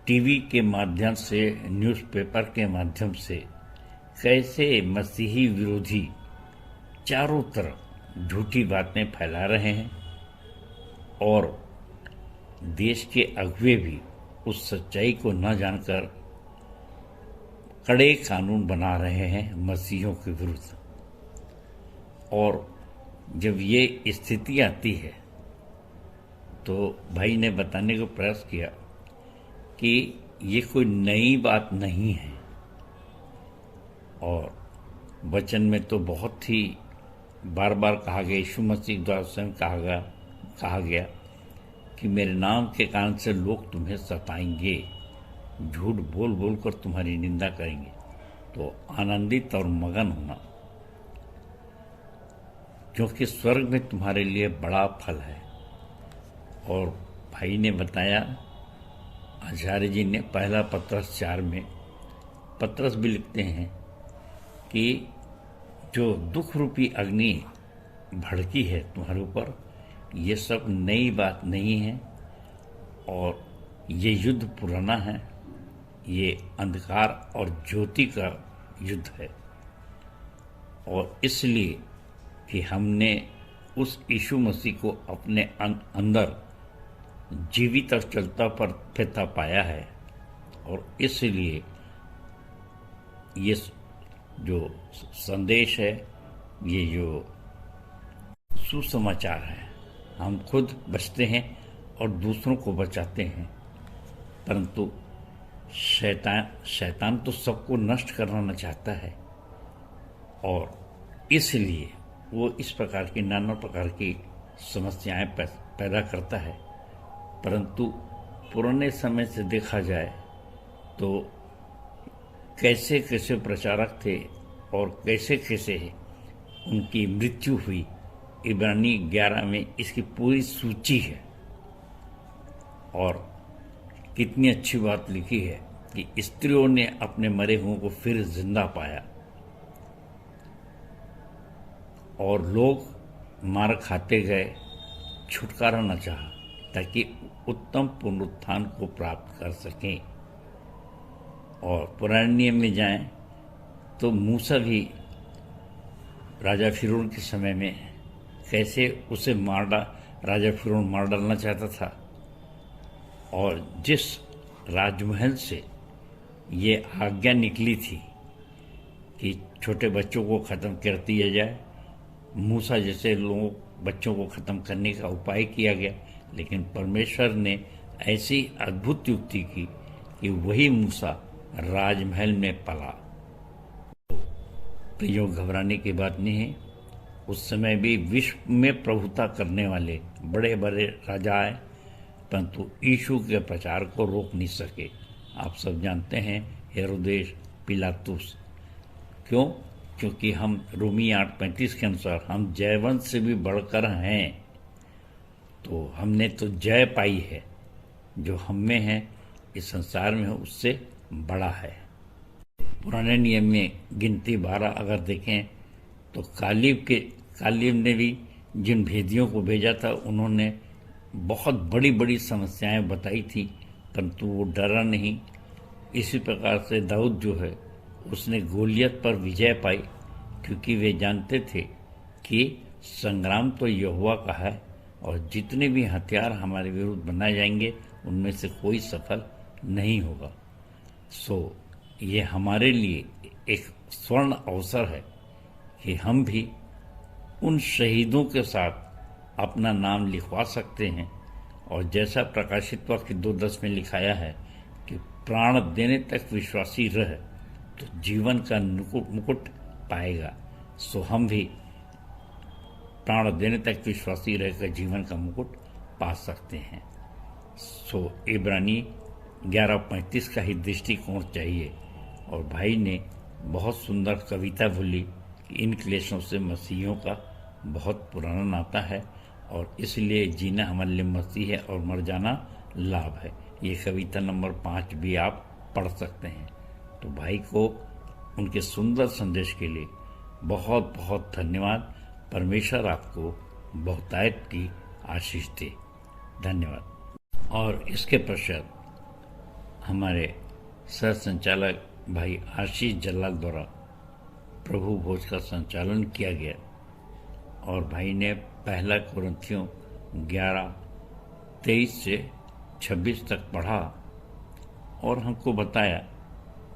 टीवी के माध्यम से, न्यूज़पेपर के माध्यम से कैसे मसीही विरोधी चारों तरफ झूठी बातें फैला रहे हैं और देश के अगुवे भी उस सच्चाई को न जानकर कड़े कानून बना रहे हैं मसीहियों के विरुद्ध। और जब ये स्थिति आती है तो भाई ने बताने का प्रयास किया कि ये कोई नई बात नहीं है और वचन में तो बहुत ही बार बार कहा गया, यीशु मसीह द्वारा स्वयं कहा गया कि मेरे नाम के कारण से लोग तुम्हें सताएंगे, झूठ बोल बोल कर तुम्हारी निंदा करेंगे, तो आनंदित और मगन होना, क्योंकि स्वर्ग में तुम्हारे लिए बड़ा फल है। और भाई ने बताया, आचार्य जी ने पहला पत्रस 4 में पत्रस भी लिखते हैं कि जो दुख रूपी अग्नि भड़की है तुम्हारे ऊपर, ये सब नई बात नहीं है और ये युद्ध पुराना है, ये अंधकार और ज्योति का युद्ध है। और इसलिए कि हमने उस यीशु मसीह को अपने अंदर जीवित और चलता फिरता पाया है और इसलिए ये जो संदेश है, ये जो सुसमाचार है, हम खुद बचते हैं और दूसरों को बचाते हैं, परंतु शैतान तो सबको नष्ट करना चाहता है और इसलिए वो इस प्रकार की नाना प्रकार की समस्याएं पैदा करता है। परंतु पुराने समय से देखा जाए तो कैसे कैसे प्रचारक थे और कैसे कैसे उनकी मृत्यु हुई, इब्रानी 11 में इसकी पूरी सूची है। और कितनी अच्छी बात लिखी है कि स्त्रियों ने अपने मरे हुओं को फिर जिंदा पाया और लोग मार खाते गए, छुटकारा न चाहा ताकि उत्तम पुनरुत्थान को प्राप्त कर सकें। और पुराने नियम में जाएं तो मूसा भी राजा फिरौन के समय में कैसे उसे राजा फिरौन मार डालना चाहता था और जिस राजमहल से ये आज्ञा निकली थी कि छोटे बच्चों को ख़त्म कर दिया जाए, मूसा जैसे लोग बच्चों को ख़त्म करने का उपाय किया गया, लेकिन परमेश्वर ने ऐसी अद्भुत युक्ति की कि वही मूसा राजमहल में पला। तो घबराने की बात नहीं है। उस समय भी विश्व में प्रभुता करने वाले बड़े बड़े राजा आए, परंतु यीशु के प्रचार को रोक नहीं सके। आप सब जानते हैं हेरोदेस, पिलातुस। क्यों? क्योंकि हम रोमी 8:35 के अनुसार हम जयवंत से भी बढ़कर हैं। तो हमने तो जय पाई है, जो हम में है इस संसार में उससे बड़ा है। पुराने नियम में गिनती 12 अगर देखें तो कालीब ने भी जिन भेदियों को भेजा था उन्होंने बहुत बड़ी बड़ी समस्याएं बताई थी, परंतु वो डरा नहीं। इसी प्रकार से दाऊद जो है उसने गोलियत पर विजय पाई, क्योंकि वे जानते थे कि संग्राम तो यहोवा का है और जितने भी हथियार हमारे विरुद्ध बनाए जाएंगे उनमें से कोई सफल नहीं होगा। ये हमारे लिए एक स्वर्ण अवसर है कि हम भी उन शहीदों के साथ अपना नाम लिखवा सकते हैं। और जैसा प्रकाशित वाक्य 2:10 में लिखाया है कि प्राण देने तक विश्वासी रह तो जीवन का मुकुट पाएगा। हम भी प्राण देने तक विश्वासी रहकर जीवन का मुकुट पा सकते हैं। इब्रानी 11:35 का ही दृष्टिकोण चाहिए। और भाई ने बहुत सुंदर कविता बोली कि इन क्लेशों से मसीहियों का बहुत पुराना नाता है और इसलिए जीना हमारे लिए मसीह है और मर जाना लाभ है। ये कविता नंबर 5 भी आप पढ़ सकते हैं। तो भाई को उनके सुंदर संदेश के लिए बहुत बहुत धन्यवाद। परमेश्वर आपको बहुतायत की आशीष दे। धन्यवाद। और इसके पश्चात हमारे सह संचालक भाई आशीष जल्लाल द्वारा प्रभु भोज का संचालन किया गया और भाई ने पहला कुरिन्थियों 11:23 से 26 तक पढ़ा और हमको बताया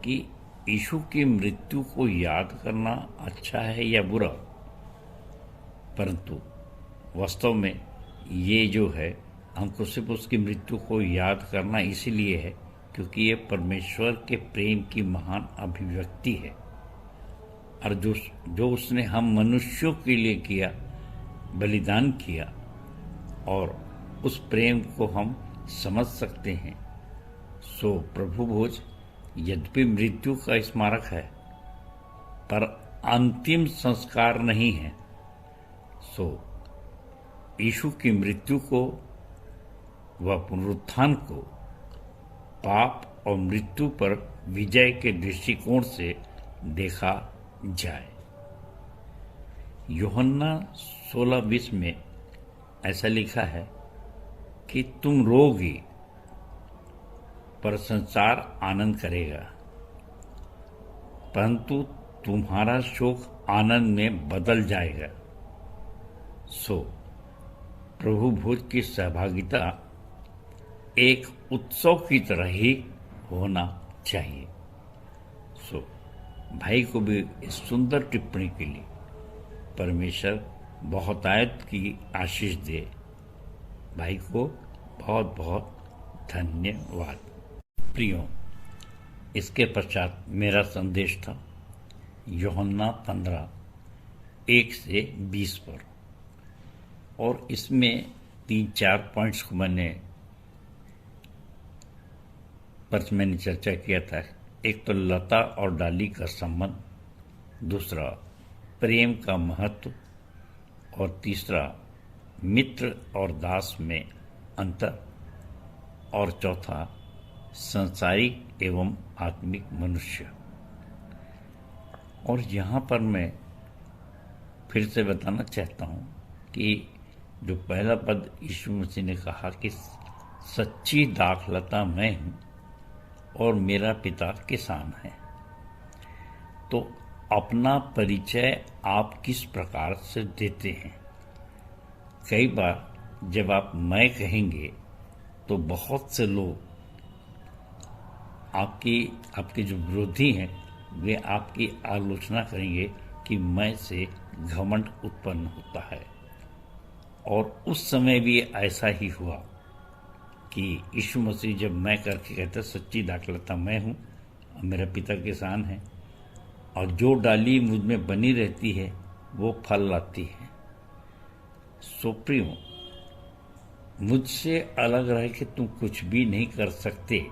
कि यीशु की मृत्यु को याद करना अच्छा है या बुरा, परंतु वास्तव में ये जो है हमको सिर्फ उसकी मृत्यु को याद करना इसीलिए है क्योंकि ये परमेश्वर के प्रेम की महान अभिव्यक्ति है और जो उसने हम मनुष्यों के लिए किया, बलिदान किया, और उस प्रेम को हम समझ सकते हैं। सो प्रभु भोज यद्यपि मृत्यु का स्मारक है पर अंतिम संस्कार नहीं है। सो यीशु की मृत्यु को व पुनरुत्थान को पाप और मृत्यु पर विजय के दृष्टिकोण से देखा जाए। यूहन्ना 16:20 में ऐसा लिखा है कि तुम रोगी पर संसार आनंद करेगा, परंतु तुम्हारा शोक आनंद में बदल जाएगा। सो प्रभु भोज की सहभागिता एक उत्सव की तरह ही होना चाहिए। सो भाई को भी इस सुंदर टिप्पणी के लिए परमेश्वर बहुतायत की आशीष दे। भाई को बहुत बहुत धन्यवाद। प्रियो, इसके पश्चात मेरा संदेश था यूहन्ना 15:1 से 20 पर, और इसमें 3-4 पॉइंट्स को मैंने चर्चा किया था। एक तो लता और डाली का संबंध, दूसरा प्रेम का महत्व, और तीसरा मित्र और दास में अंतर, और चौथा सांसारिक एवं आत्मिक मनुष्य। और यहाँ पर मैं फिर से बताना चाहता हूँ कि जो पहला पद यीशु मसीह ने कहा कि सच्ची दाखलता मैं हूँ और मेरा पिता किसान है, तो अपना परिचय आप किस प्रकार से देते हैं? कई बार जब आप मैं कहेंगे तो बहुत से लोग आपके जो विरोधी हैं वे आपकी आलोचना करेंगे कि मैं से घमंड उत्पन्न होता है। और उस समय भी ऐसा ही हुआ कि यीशु मसीह जब मैं करके कहते सच्ची दाखलता मैं हूँ और मेरा पिता किसान है, और जो डाली मुझ में बनी रहती है वो फल लाती है। सो प्रियो, मुझसे अलग रह के तुम कुछ भी नहीं कर सकते,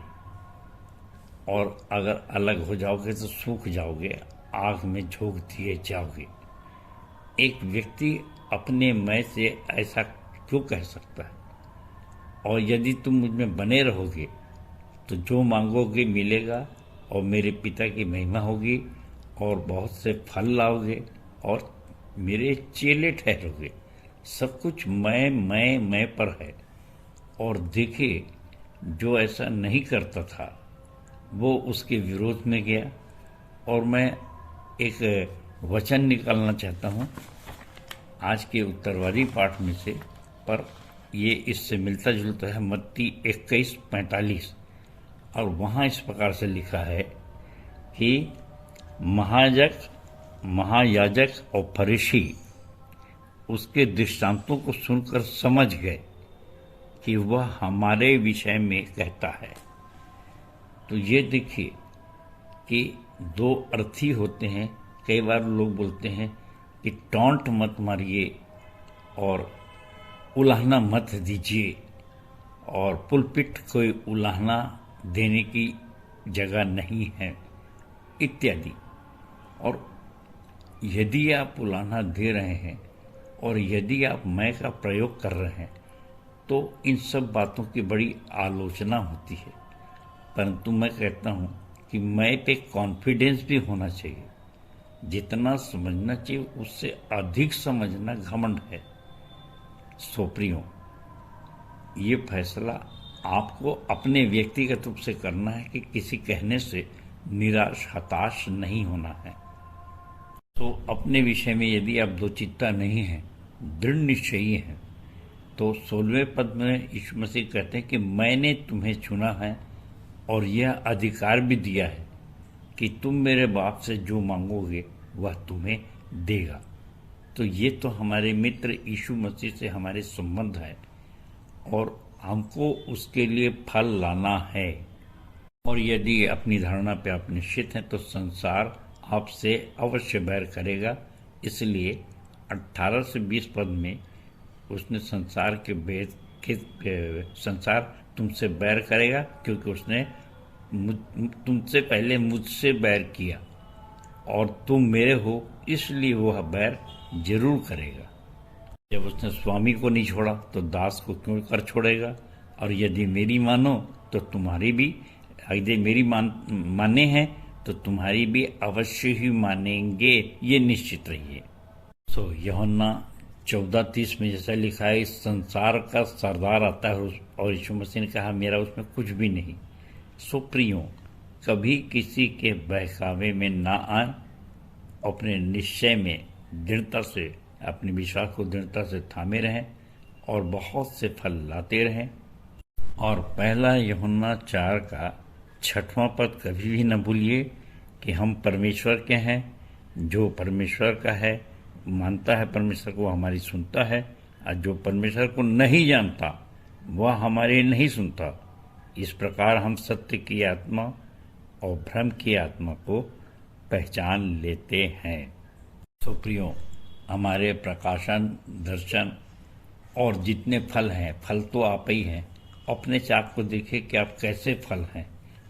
और अगर अलग हो जाओगे तो सूख जाओगे, आग में झोंक दिए जाओगे। एक व्यक्ति अपने मैं से ऐसा क्यों कह सकता है? और यदि तुम मुझ में बने रहोगे तो जो मांगोगे मिलेगा, और मेरे पिता की महिमा होगी, और बहुत से फल लाओगे और मेरे चेले ठहरोगे। सब कुछ मैं पर है। और देखिए, जो ऐसा नहीं करता था वो उसके विरोध में गया। और मैं एक वचन निकालना चाहता हूँ आज के उत्तरवादी पाठ में से, पर ये इससे मिलता जुलता है। मत्ती 21:45, और वहाँ इस प्रकार से लिखा है कि महायाजक और फरीसी उसके दृष्टांतों को सुनकर समझ गए कि वह हमारे विषय में कहता है। तो ये देखिए कि दो अर्थी होते हैं। कई बार लोग बोलते हैं कि टॉन्ट मत मारिए और उलाहना मत दीजिए, और पुलपिट कोई उलाहना देने की जगह नहीं है इत्यादि। और यदि आप उलाहना दे रहे हैं और यदि आप मैं का प्रयोग कर रहे हैं तो इन सब बातों की बड़ी आलोचना होती है। परंतु मैं कहता हूँ कि मैं पे कॉन्फिडेंस भी होना चाहिए। जितना समझना चाहिए उससे अधिक समझना घमंड है। सो प्रियो, ये फैसला आपको अपने व्यक्तिगत रूप से करना है कि किसी कहने से निराश हताश नहीं होना है। तो अपने विषय में यदि आप दो चित्ता नहीं हैं, दृढ़ निश्चयी हैं, तो 16वें पद में यीशु मसीह कहते हैं कि मैंने तुम्हें चुना है और यह अधिकार भी दिया है कि तुम मेरे बाप से जो मांगोगे वह तुम्हें देगा। तो ये तो हमारे मित्र यीशु मसीह से हमारे संबंध है और हमको उसके लिए फल लाना है। और यदि अपनी धारणा पे आप निश्चित हैं तो संसार आपसे अवश्य बैर करेगा। इसलिए 18 से 20 पद में उसने संसार संसार तुमसे बैर करेगा क्योंकि उसने तुमसे पहले मुझसे बैर किया और तुम मेरे हो, इसलिए वह बैर जरूर करेगा। जब उसने स्वामी को नहीं छोड़ा तो दास को क्यों कर छोड़ेगा? और यदि मेरी मानो तो तुम्हारी भी, यदि मेरी माने हैं तो तुम्हारी भी अवश्य ही मानेंगे, ये निश्चित रहिए। सो यूहन्ना 14:30 में जैसा लिखा है, इस संसार का सरदार आता है और यीशु मसीह ने कहा मेरा उसमें कुछ भी नहीं। सो प्रियो, कभी किसी के बहकावे में ना आए, अपने निश्चय में दृढ़ता से, अपने विश्वास को दृढ़ता से थामे रहें और बहुत से फल लाते रहें। और पहला यूहन्ना 4 का 6वां पद कभी भी न भूलिए कि हम परमेश्वर के हैं। जो परमेश्वर का है, मानता है परमेश्वर को, हमारी सुनता है, और जो परमेश्वर को नहीं जानता वह हमारी नहीं सुनता। इस प्रकार हम सत्य की आत्मा और भ्रम की आत्मा को पहचान लेते हैं। तो प्रियो, हमारे प्रकाशन, दर्शन और जितने फल हैं, फल तो आप ही हैं। अपने चाक को देखिए कि आप कैसे फल हैं।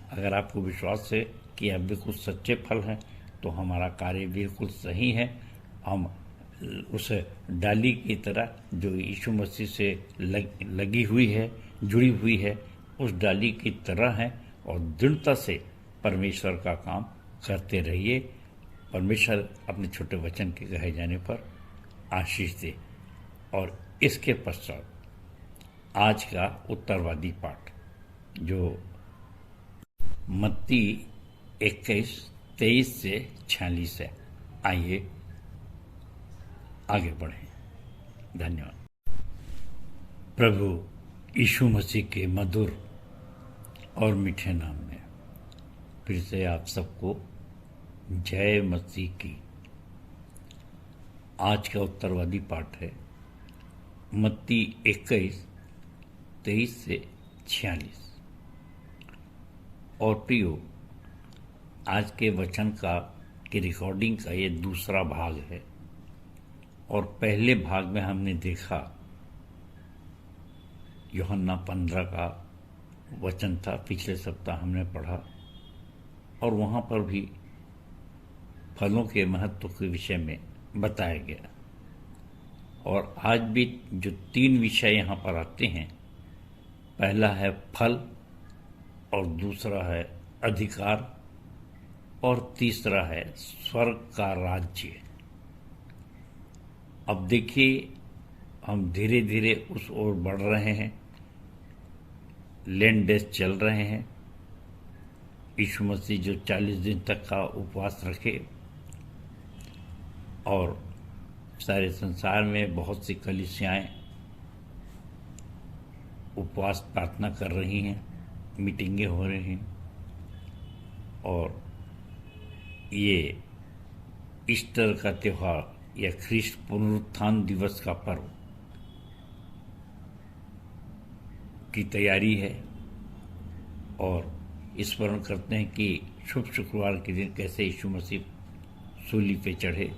अगर आपको विश्वास है कि आप बिल्कुल सच्चे फल हैं तो हमारा कार्य बिल्कुल सही है। हम उस डाली की तरह जो यीशु मसीह से लगी हुई है, जुड़ी हुई है, उस डाली की तरह हैं और दृढ़ता से परमेश्वर का काम करते रहिए। परमेश्वर अपने छोटे वचन के कहे जाने पर आशीष दे। और इसके पश्चात आज का उत्तरवादी पाठ जो मत्ती 21:23 से 46 है। आइए आगे बढ़ें। धन्यवाद। प्रभु यीशु मसीह के मधुर और मीठे नाम में फिर से आप सबको जय मसीह की। आज का उत्तरवादी पाठ है मत्ती 21:23 से 46। और प्रियो, आज के वचन की रिकॉर्डिंग का ये दूसरा भाग है। और पहले भाग में हमने देखा यूहन्ना 15 का वचन था, पिछले सप्ताह हमने पढ़ा और वहाँ पर भी फलों के महत्व के विषय में बताया गया। और आज भी जो 3 विषय यहाँ पर आते हैं, पहला है फल, और दूसरा है अधिकार, और तीसरा है स्वर्ग का राज्य। अब देखिए, हम धीरे धीरे उस ओर बढ़ रहे हैं। लेन डेज चल रहे हैं। यीशु मसीह जो 40 दिन तक का उपवास रखे और सारे संसार में बहुत सी कलीसियाएं उपवास प्रार्थना कर रही हैं, मीटिंगें हो रही हैं। और ये ईस्टर का त्यौहार या ख्रीष्ट पुनरुत्थान दिवस का पर्व की तैयारी है। और स्मरण करते हैं कि शुभ शुक्रवार के दिन कैसे यीशु मसीह सूली पे चढ़े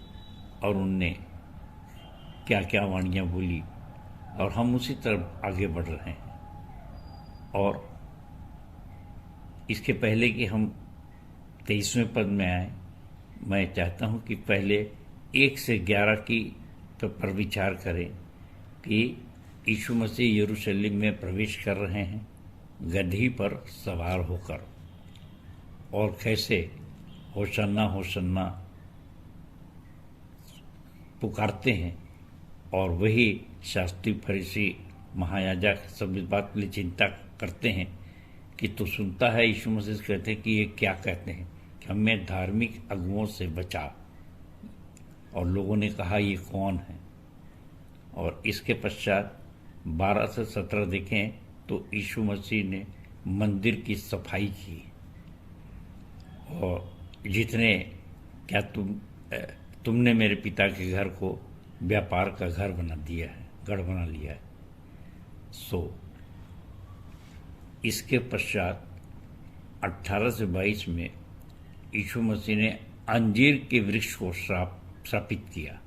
और उनने क्या क्या वाणियाँ बोली, और हम उसी तरफ आगे बढ़ रहे हैं। और इसके पहले कि हम 23वें पद में आए, मैं चाहता हूँ कि पहले 1 से 11 की पर विचार करें कि यीशु मसीह यरूशलेम में प्रवेश कर रहे हैं गदही पर सवार होकर, और कैसे होशन्ना होशन्ना पुकारते हैं। और वही शास्त्री फरीसी महायाजक सब इस बात के लिए चिंता करते हैं कि तू सुनता है। यीशु मसीह कहते हैं कि ये क्या कहते हैं कि हमें धार्मिक अगुओं से बचा। और लोगों ने कहा ये कौन है। और इसके पश्चात 12 से 17 देखें तो यीशु मसीह ने मंदिर की सफाई की। और जितने क्या तुमने मेरे पिता के घर को व्यापार का घर बना दिया है, गढ़ बना लिया है। इसके पश्चात 18 से 22 में यीशु मसीह ने अंजीर के वृक्ष को श्रापित किया।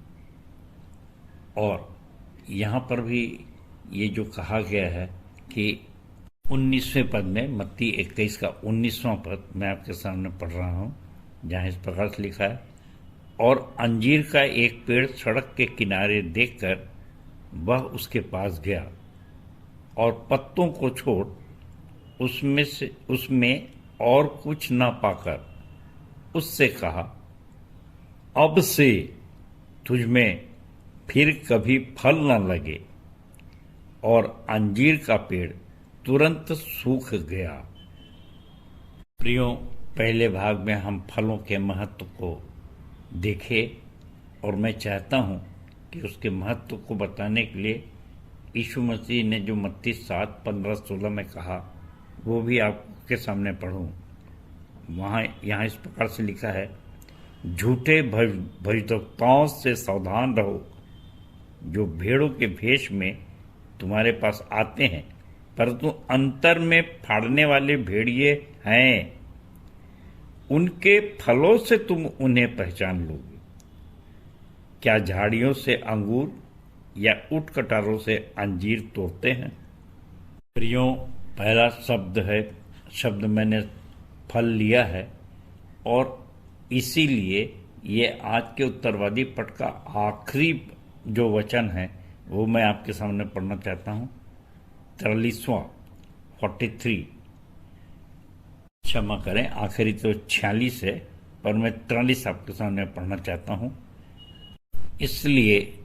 और यहाँ पर भी ये जो कहा गया है कि 19वें पद में, मत्ती 21 का 19वां पद मैं आपके सामने पढ़ रहा हूँ, जहाँ इस प्रकार से लिखा है, और अंजीर का एक पेड़ सड़क के किनारे देखकर वह उसके पास गया और पत्तों को छोड़ उसमें और कुछ न पाकर उससे कहा, अब से तुझमें फिर कभी फल न लगे। और अंजीर का पेड़ तुरंत सूख गया। प्रियो, पहले भाग में हम फलों के महत्व को देखे और मैं चाहता हूं कि उसके महत्व को बताने के लिए यीशु मसीह ने जो मत्ती 7, 15, 16 में कहा वो भी आपके सामने पढ़ूं। यहाँ इस प्रकार से लिखा है, झूठे भविष्यवक्ताओं से सावधान रहो, जो भेड़ों के भेष में तुम्हारे पास आते हैं परंतु अंतर में फाड़ने वाले भेड़िए हैं। उनके फलों से तुम उन्हें पहचान लोगे। क्या झाड़ियों से अंगूर या ऊंट कटारों से अंजीर तोड़ते हैं? प्रियों, पहला शब्द मैंने फल लिया है और इसीलिए ये आज के उत्तरवादी पट का आखिरी जो वचन है वो मैं आपके सामने पढ़ना चाहता हूँ। 43 क्षमा करें, आखिरी तो 46 है, पर मैं 43 आपके सामने पढ़ना चाहता हूँ। इसलिए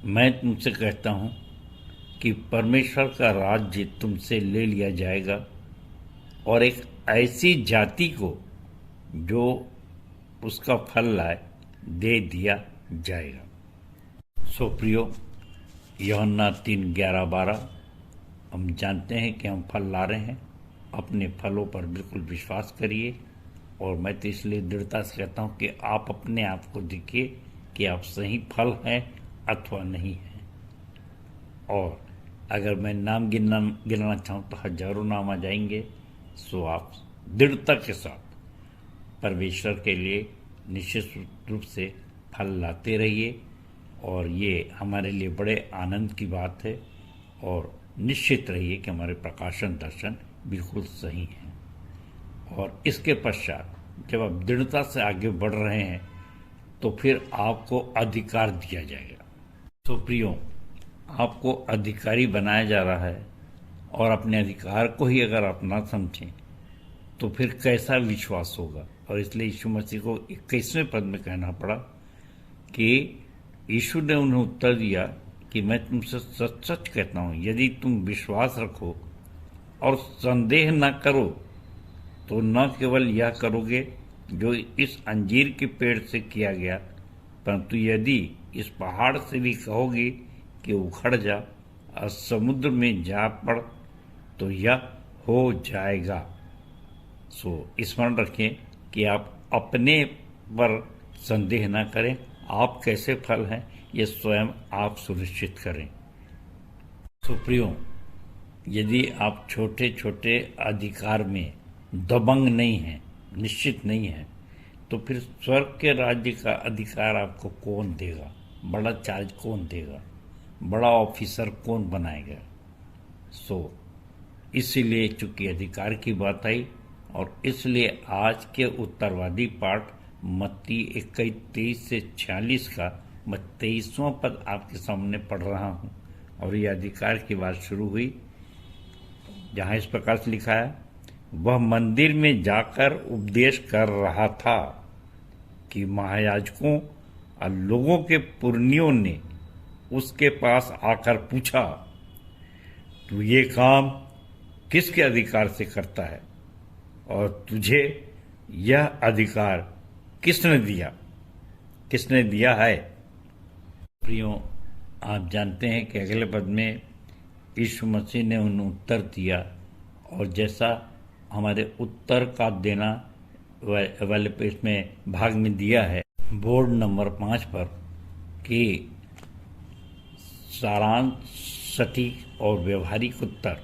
मैं तुमसे कहता हूँ कि परमेश्वर का राज्य तुमसे ले लिया जाएगा और एक ऐसी जाति को जो उसका फल लाए दे दिया जाएगा। सो प्रियो, यूहन्ना 3:11-12 हम जानते हैं कि हम फल ला रहे हैं। अपने फलों पर बिल्कुल विश्वास करिए। और मैं तो इसलिए दृढ़ता से कहता हूँ कि आप अपने आप को देखिए कि आप सही फल हैं अथवा नहीं हैं। और अगर मैं नाम गिनना चाहूँ तो हजारों नाम आ जाएंगे। सो आप दृढ़ता के साथ परमेश्वर के लिए निश्चित रूप से फल लाते रहिए। और ये हमारे लिए बड़े आनंद की बात है। और निश्चित रहिए कि हमारे प्रकाशन दर्शन बिल्कुल सही हैं। और इसके पश्चात जब आप दृढ़ता से आगे बढ़ रहे हैं तो फिर आपको अधिकार दिया जाएगा। तो प्रियो, आपको अधिकारी बनाया जा रहा है और अपने अधिकार को ही अगर आप ना समझें तो फिर कैसा विश्वास होगा। और इसलिए यीशु मसीह को 21वें पद में कहना पड़ा कि यीशु ने उन्हें उत्तर दिया कि मैं तुमसे सच सच कहता हूँ, यदि तुम विश्वास रखो और संदेह न करो तो न केवल यह करोगे जो इस अंजीर के पेड़ से किया गया, परंतु यदि इस पहाड़ से भी कहोगे कि उखड़ जा और समुद्र में जा पड़ तो यह हो जाएगा। सो स्मरण रखें कि आप अपने पर संदेह न करें। आप कैसे फल हैं ये स्वयं आप सुनिश्चित करें। तो प्रियो, यदि आप छोटे छोटे अधिकार में दबंग नहीं हैं, निश्चित नहीं हैं, तो फिर स्वर्ग के राज्य का अधिकार आपको कौन देगा? बड़ा चार्ज कौन देगा? बड़ा ऑफिसर कौन बनाएगा? सो इसीलिए चूंकि अधिकार की बात आई और इसलिए आज के उत्तरवादी पाठ मत्ती 21:23 से 46 का मैं 23वां पद आपके सामने पढ़ रहा हूँ। और ये अधिकार की बात शुरू हुई जहाँ इस प्रकार से लिखा है, वह मंदिर में जाकर उपदेश कर रहा था कि महायाजकों और लोगों के पुरनियों ने उसके पास आकर पूछा, तू ये काम किसके अधिकार से करता है और तुझे यह अधिकार किसने दिया है। प्रियो, आप जानते हैं कि अगले पद में यीशु मसीह ने उन्हें उत्तर दिया, और जैसा हमारे उत्तर का देना वाले इसमें भाग में दिया है बोर्ड नंबर 5 पर कि सारांश, सटीक और व्यवहारिक उत्तर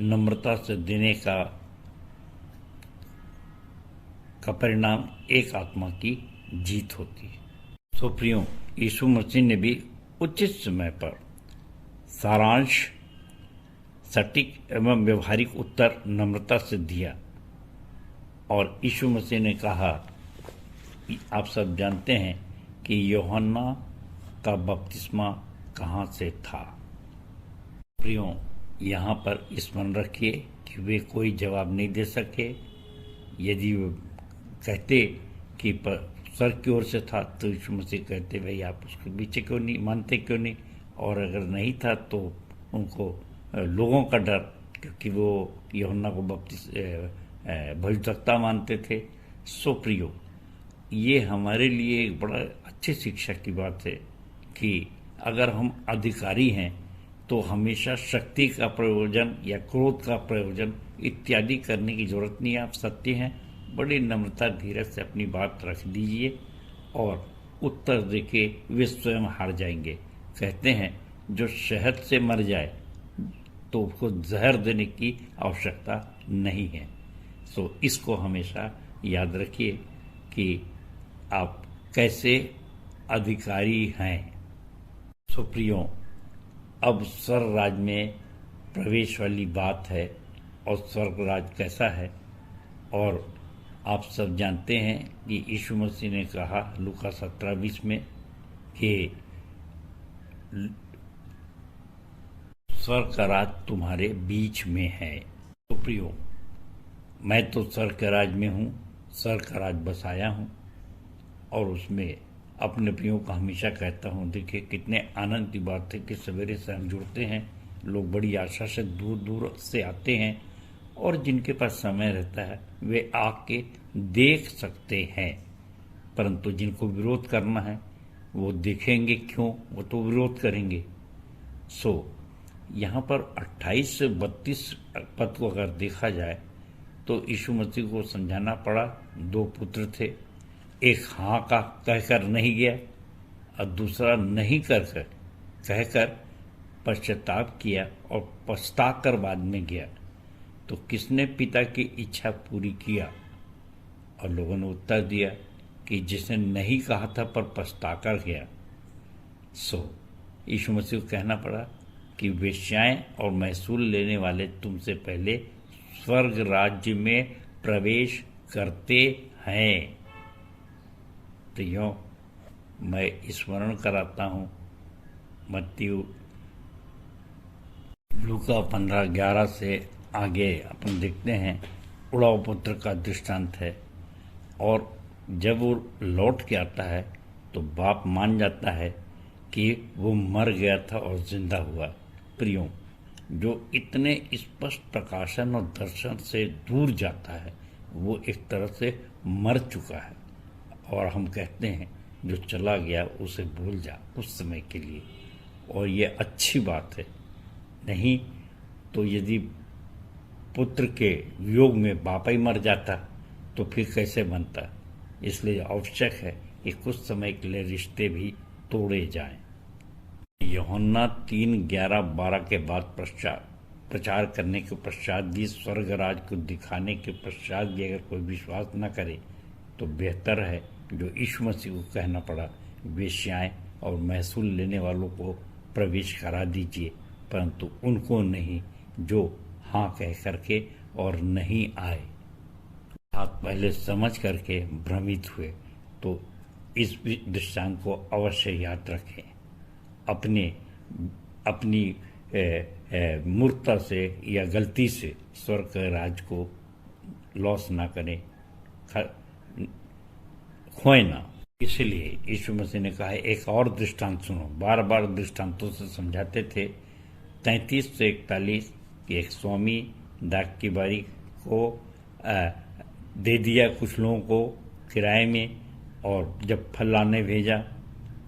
नम्रता से देने का परिणाम एक आत्मा की जीत होती है। सो प्रियो, यीशु मसीह ने भी उचित समय पर सारांश, सटीक एवं व्यवहारिक उत्तर नम्रता से दिया। और यीशु मसीह ने कहा, आप सब जानते हैं कि यूहन्ना का बपतिस्मा कहाँ से था। प्रियो, यहाँ पर स्मरण रखिए कि वे कोई जवाब नहीं दे सके। यदि वे कहते कि सर की ओर से था तो यीशु मसीह कहते, भाई आप उसके पीछे क्यों नहीं मानते, क्यों नहीं। और अगर नहीं था तो उनको लोगों का डर, क्योंकि वो यूहन्ना को भविष्यवक्ता मानते थे। सो प्रियो, ये हमारे लिए एक बड़ा अच्छी शिक्षा की बात है कि अगर हम अधिकारी हैं तो हमेशा शक्ति का प्रयोजन या क्रोध का प्रयोजन इत्यादि करने की जरूरत नहीं है। आप सत्य हैं, बड़ी नम्रता धीरज से अपनी बात रख दीजिए और उत्तर देके वे स्वयं हार जाएंगे। कहते हैं जो शहद से मर जाए तो उसको जहर देने की आवश्यकता नहीं है। सो इसको हमेशा याद रखिए कि आप कैसे अधिकारी हैं। सो प्रियो, अब स्वर्ग राज में प्रवेश वाली बात है और स्वर्ग राज कैसा है। और आप सब जानते हैं कि यीशु मसीह ने कहा लूका 17:20 में कि स्वर्ग का राज तुम्हारे बीच में है। तो प्रियो, मैं तो स्वर्ग के राज में हूँ, स्वर्ग का राज बसाया हूँ और उसमें अपने प्रियो को हमेशा कहता हूँ। देखिए कितने आनंद की बात है कि सवेरे से हम जुड़ते हैं, लोग बड़ी आशा से दूर दूर से आते हैं और जिनके पास समय रहता है वे आके देख सकते हैं, परंतु जिनको विरोध करना है वो देखेंगे क्यों, वो तो विरोध करेंगे। सो यहाँ पर 28 से 32 पद को अगर देखा जाए तो यीशु मसीह को समझाना पड़ा। 2 पुत्र थे, एक हाँ का कहकर नहीं गया और दूसरा नहीं कहकर पश्चाताप किया और पछता कर बाद में गया। तो किसने पिता की इच्छा पूरी किया? और लोगों ने उत्तर दिया कि जिसने नहीं कहा था पर पछता कर गया। सो यीशु मसीह को कहना पड़ा कि वेश्याएं और महसूल लेने वाले तुमसे पहले स्वर्ग राज्य में प्रवेश करते हैं। तो यूँ मैं स्मरण कराता हूँ मत्ती लूका 15:11 से आगे अपन देखते हैं उड़ाऊ पुत्र का दृष्टांत है। और जब वो लौट के आता है तो बाप मान जाता है कि वो मर गया था और जिंदा हुआ। प्रियो, जो इतने स्पष्ट प्रकाशन और दर्शन से दूर जाता है वो एक तरह से मर चुका है। और हम कहते हैं जो चला गया उसे भूल जा उस समय के लिए, और ये अच्छी बात है। नहीं तो यदि पुत्र के वियोग में बाप ही मर जाता तो फिर कैसे बनता। इसलिए आवश्यक है कि कुछ समय के लिए रिश्ते भी तोड़े जाएं। यूहन्ना 3:11-12 के बाद प्रचार करने के पश्चात भी, स्वर्ग राज को दिखाने के पश्चात भी अगर कोई विश्वास न करे तो बेहतर है जो यीशु मसीह को कहना पड़ा, वेश्याएं और महसूल लेने वालों को प्रवेश करा दीजिए, परंतु उनको नहीं जो हाँ कह करके और नहीं आए। आप पहले समझ करके भ्रमित हुए तो इस दृष्टांत को अवश्य याद रखें। अपनी मूर्खता से या गलती से स्वर्ग के राज को लॉस ना करें, खोए ना। इसलिए यीशु मसीह ने कहा एक और दृष्टांत सुनो। बार बार दृष्टांतों से समझाते थे 33 से 41 कि एक स्वामी डाक की बारी को दे दिया कुछ लोगों को किराए में, और जब फल लाने भेजा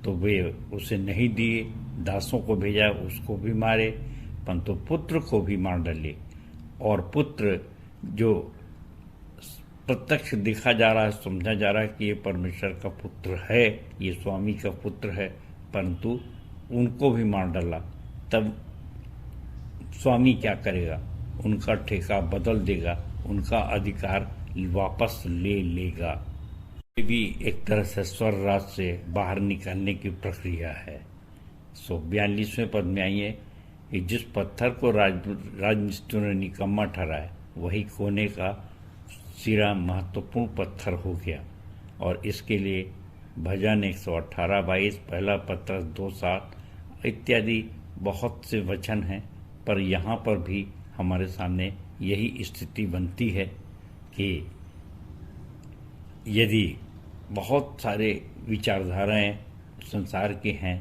तो वे उसे नहीं दिए, दासों को भेजा उसको भी मारे, परंतु पुत्र को भी मार डाले। और पुत्र जो प्रत्यक्ष देखा जा रहा है, समझा जा रहा है कि ये परमेश्वर का पुत्र है, ये स्वामी का पुत्र है, परंतु उनको भी मार डाला। तब स्वामी क्या करेगा? उनका ठेका बदल देगा, उनका अधिकार वापस ले लेगा। ये भी एक तरह से स्वर्ग राज से बाहर निकालने की प्रक्रिया है। 42वें पद में आइए कि जिस पत्थर को राजमिस्त्रियों ने निकम्मा ठहराया वही कोने का सिरा महत्वपूर्ण पत्थर हो गया। और इसके लिए भजन 118:22, पहला पत्र 2:7 इत्यादि बहुत से वचन हैं। पर यहाँ पर भी हमारे सामने यही स्थिति बनती है कि यदि बहुत सारे विचारधाराएं संसार के हैं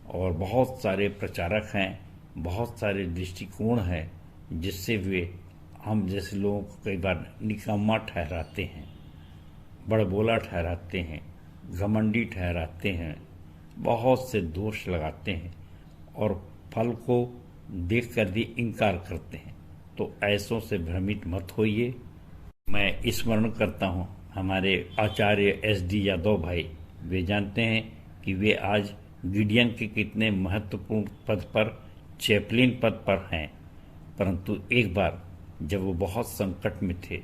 और बहुत सारे प्रचारक हैं, बहुत सारे दृष्टिकोण हैं, जिससे वे हम जैसे लोगों को कई बार निकम्मा ठहराते हैं, बड़बोला ठहराते हैं, घमंडी ठहराते हैं, बहुत से दोष लगाते हैं और फल को देखकर भी इनकार करते हैं। तो ऐसों से भ्रमित मत होइए। मैं स्मरण करता हूँ हमारे आचार्य SD यादव भाई, वे जानते हैं कि वे आज गिडियन के कितने महत्वपूर्ण पद पर, चैपलिन पद पर हैं, परंतु एक बार जब वो बहुत संकट में थे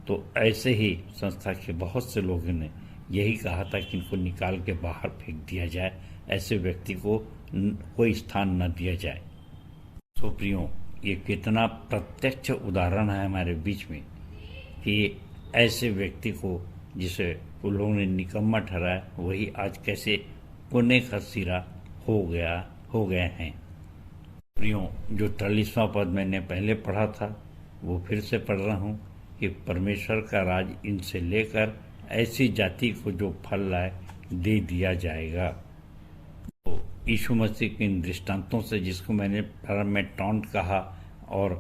तो ऐसे ही संस्था के बहुत से लोगों ने यही कहा था कि इनको निकाल के बाहर फेंक दिया जाए, ऐसे व्यक्ति को कोई स्थान न दिया जाए। तो प्रियो, ये कितना प्रत्यक्ष उदाहरण है हमारे बीच में कि ऐसे व्यक्ति को जिसे उन लोगों ने निकम्मा ठहराया वही आज कैसे कोने का सिरा हो गए हैं। प्रियो, जो 43वां पद मैंने पहले पढ़ा था वो फिर से पढ़ रहा हूँ कि परमेश्वर का राज इनसे लेकर ऐसी जाति को जो फल लाए दे दिया जाएगा। तो यीशु मसीह के इन दृष्टांतों से, जिसको मैंने प्रारंभ में टॉन्ट कहा और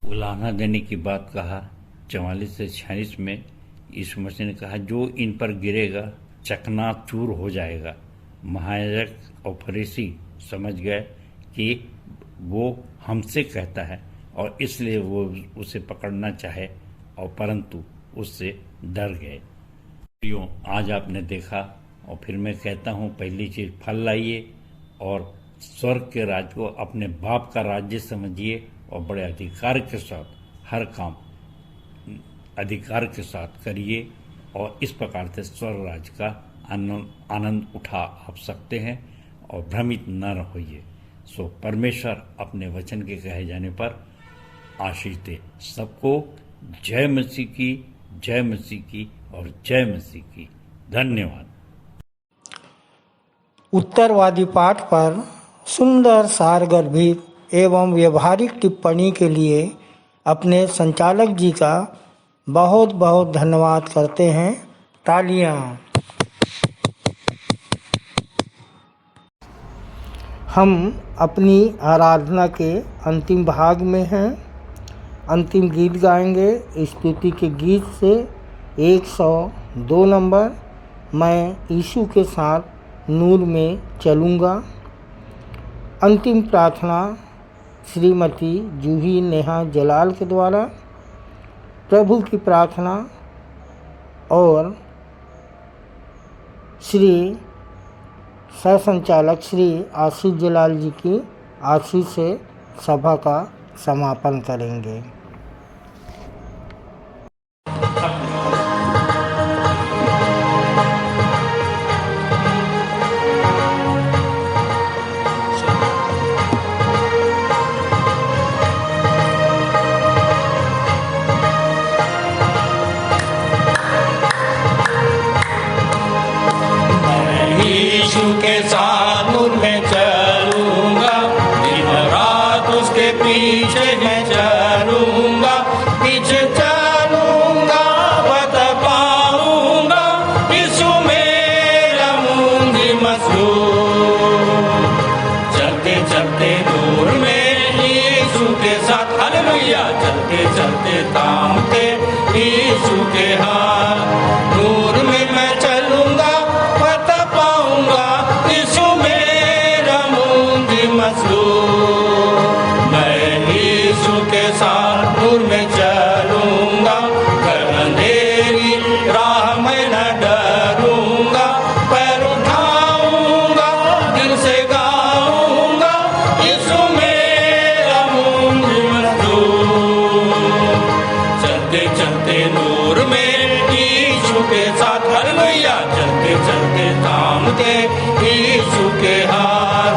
उलाहना देने की बात कहा, 44 से 46 में यीशु मसीह ने कहा जो इन पर गिरेगा चकनाचूर हो जाएगा। महायाजक और फरीसी समझ गए कि वो हमसे कहता है और इसलिए वो उसे पकड़ना चाहे, और परंतु उससे डर गए। प्रियो, आज आपने देखा, और फिर मैं कहता हूँ पहली चीज़ फल लाइए और स्वर्ग के राज को अपने बाप का राज्य समझिए और बड़े अधिकार के साथ हर काम अधिकार के साथ करिए, और इस प्रकार से स्वर्ग राज का आनंद उठा आप सकते हैं और भ्रमित न होइए। सो परमेश्वर अपने वचन के कहे जाने पर आशीष दे सबको। जय मसीह की, जय मसीह की और जय मसीह की। धन्यवाद। उत्तरवादी पाठ पर सुंदर सारगर्भित एवं व्यवहारिक टिप्पणी के लिए अपने संचालक जी का बहुत बहुत धन्यवाद करते हैं। तालियां। हम अपनी आराधना के अंतिम भाग में हैं। अंतिम गीत गाएंगे स्तुति के गीत से 102 नंबर, मैं यीशु के साथ नूर में चलूँगा। अंतिम प्रार्थना श्रीमती जूही नेहा जलाल के द्वारा। प्रभु की प्रार्थना और श्री सहसंचालक श्री आशीष जलाल जी की आशीष से सभा का समापन करेंगे। यीशु के साथ नूर में चलूंगा, दिन रात उसके पीछे मैं चलूंगा, पीछे चलूंगा बता पाऊंगा, यीशु मेरा मुंजी मसरूर। साथ हालेलुया चलते चलते थामते यीशु के हाथ।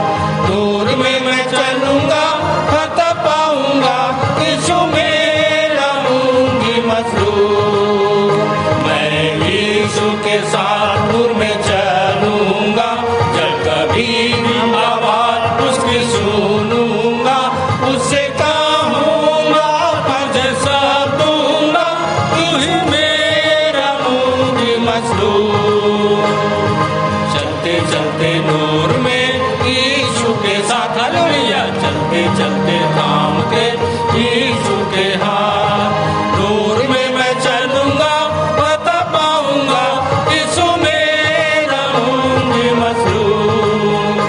दूर में मैं चलूंगा फतह पाऊंगा, यीशु मेरा होंगी मसरूर। मैं यीशु के साथ दूर में चलूंगा, जब कभी भी आवाज उसकी सुनूंगा, उससे कहूंगा फर्ज सब दूंगा, तू ही मेरा होंगी मसरूर। चलते चलते नूर में यीशु के साथ हालेलुया चलते चलते थामते यीशु के हाथ। नूर में मैं चलूंगा फतह पाऊंगा, यीशु मेरा होंगी मसरूर।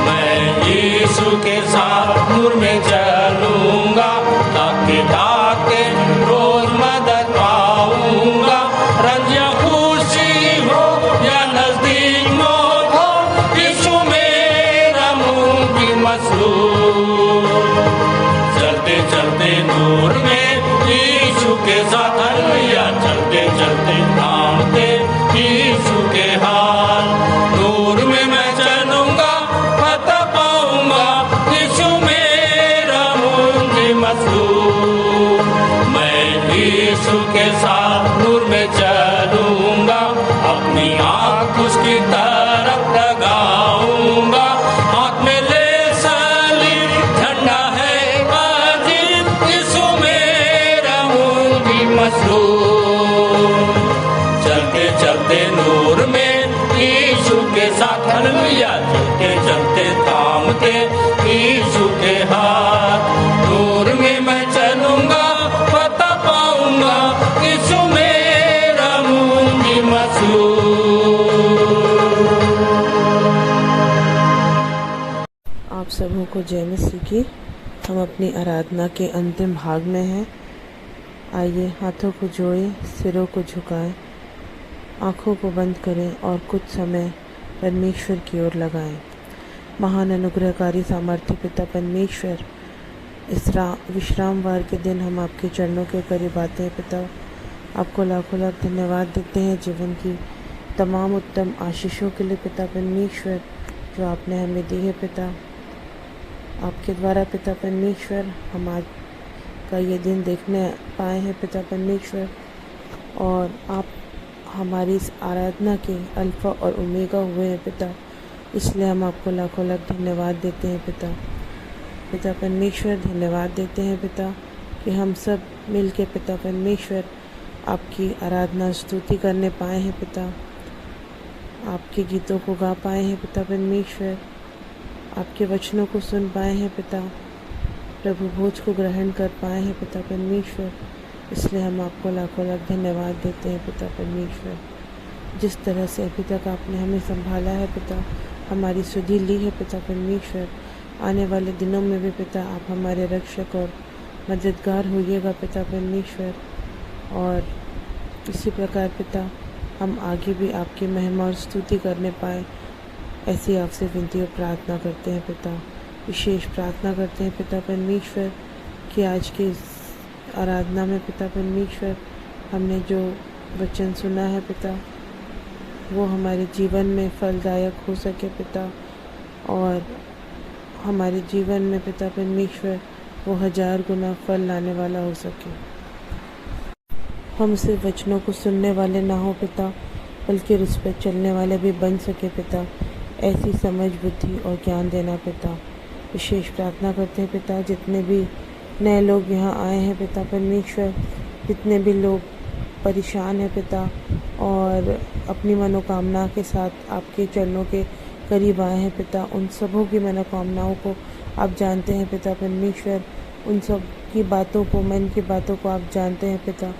मैं यीशु के साथ नूर में चलूंगा, ताके ताके रोज मदद पाऊंगा। रंज या खुशी हो या नजदीक मौत हो, यीशु मेरा होंगी मसरूर। चलते चलते नूर में यीशु के साथ हालेलुया चलते चलते थामते यीशु के हाथ। नूर में मैं चलूंगा फतह पाऊंगा, यीशु मेरा होंगी मसरूर। मैं यीशु के साथ नूर में चलूंगा, अपनी आँख उसकी तरफ लगाऊंगा। हाथ में ले सलीब झंडा है अजीब, यीशु मेरा होंगी मसरूर। चलते चलते नूर में यीशु के साथ हालेलुया चलते चलते थामते यीशु के हाथ। नूर में मैं चलूंगा फतह पाऊंगा, यीशु मेरा होंगी मसरूर। आप सबों को जय मसीह की। हम अपनी आराधना के अंतिम भाग में हैं। आइए हाथों को जोड़ें, सिरों को झुकाएं, आँखों को बंद करें और कुछ समय परमेश्वर की ओर लगाएं। महान अनुग्रहकारी सामर्थ्य पिता परमेश्वर, इस विश्रामवार के दिन हम आपके चरणों के करीब आते हैं पिता। आपको लाखों लाख धन्यवाद देते हैं जीवन की तमाम उत्तम आशीषों के लिए पिता परमेश्वर, जो आपने हमें दी है पिता। आपके द्वारा पिता परमेश्वर हम आज का ये दिन देखने पाए हैं पिता परमेश्वर, और आप हमारी इस आराधना के अल्फ़ा और ओमेगा हुए हैं पिता। इसलिए हम आपको लाखों लाख धन्यवाद देते हैं पिता परमेश्वर। धन्यवाद देते हैं पिता कि हम सब मिल के पिता परमेश्वर आपकी आराधना स्तुति करने पाए हैं पिता। आपके गीतों को गा पाए हैं पिता परमेश्वर, आपके वचनों को सुन पाए हैं पिता, प्रभु भोज को ग्रहण कर पाए हैं पिता परमेश्वर। इसलिए हम आपको लाखों लाख धन्यवाद देते हैं पिता परमेश्वर। जिस तरह से अभी तक आपने हमें संभाला है पिता, हमारी सुधि ली है पिता परमेश्वर, आने वाले दिनों में भी पिता आप हमारे रक्षक और मददगार होइएगा पिता परमेश्वर। और इसी प्रकार पिता हम आगे भी आपकी महिमा और स्तुति करने पाए, ऐसी आपसे विनती और प्रार्थना करते हैं पिता। विशेष प्रार्थना करते हैं पिता परमेश्वर कि आज की इस आराधना में पिता परमेश्वर हमने जो वचन सुना है पिता, वो हमारे जीवन में फलदायक हो सके पिता, और हमारे जीवन में पिता परमेश्वर वो 1000 गुना फल लाने वाला हो सके। हम सिर्फ वचनों को सुनने वाले ना हो पिता, बल्कि उस पर चलने वाले भी बन सके पिता। ऐसी समझ, बुद्धि और ज्ञान देना पिता। विशेष प्रार्थना करते हैं पिता, जितने भी नए लोग यहाँ आए हैं पिता परमेश्वर, जितने भी लोग परेशान हैं पिता और अपनी मनोकामना के साथ आपके चरणों के करीब आए हैं पिता, उन सबों की मनोकामनाओं को आप जानते हैं पिता परमेश्वर। उन सब की बातों को, मन की बातों को आप जानते हैं पिता।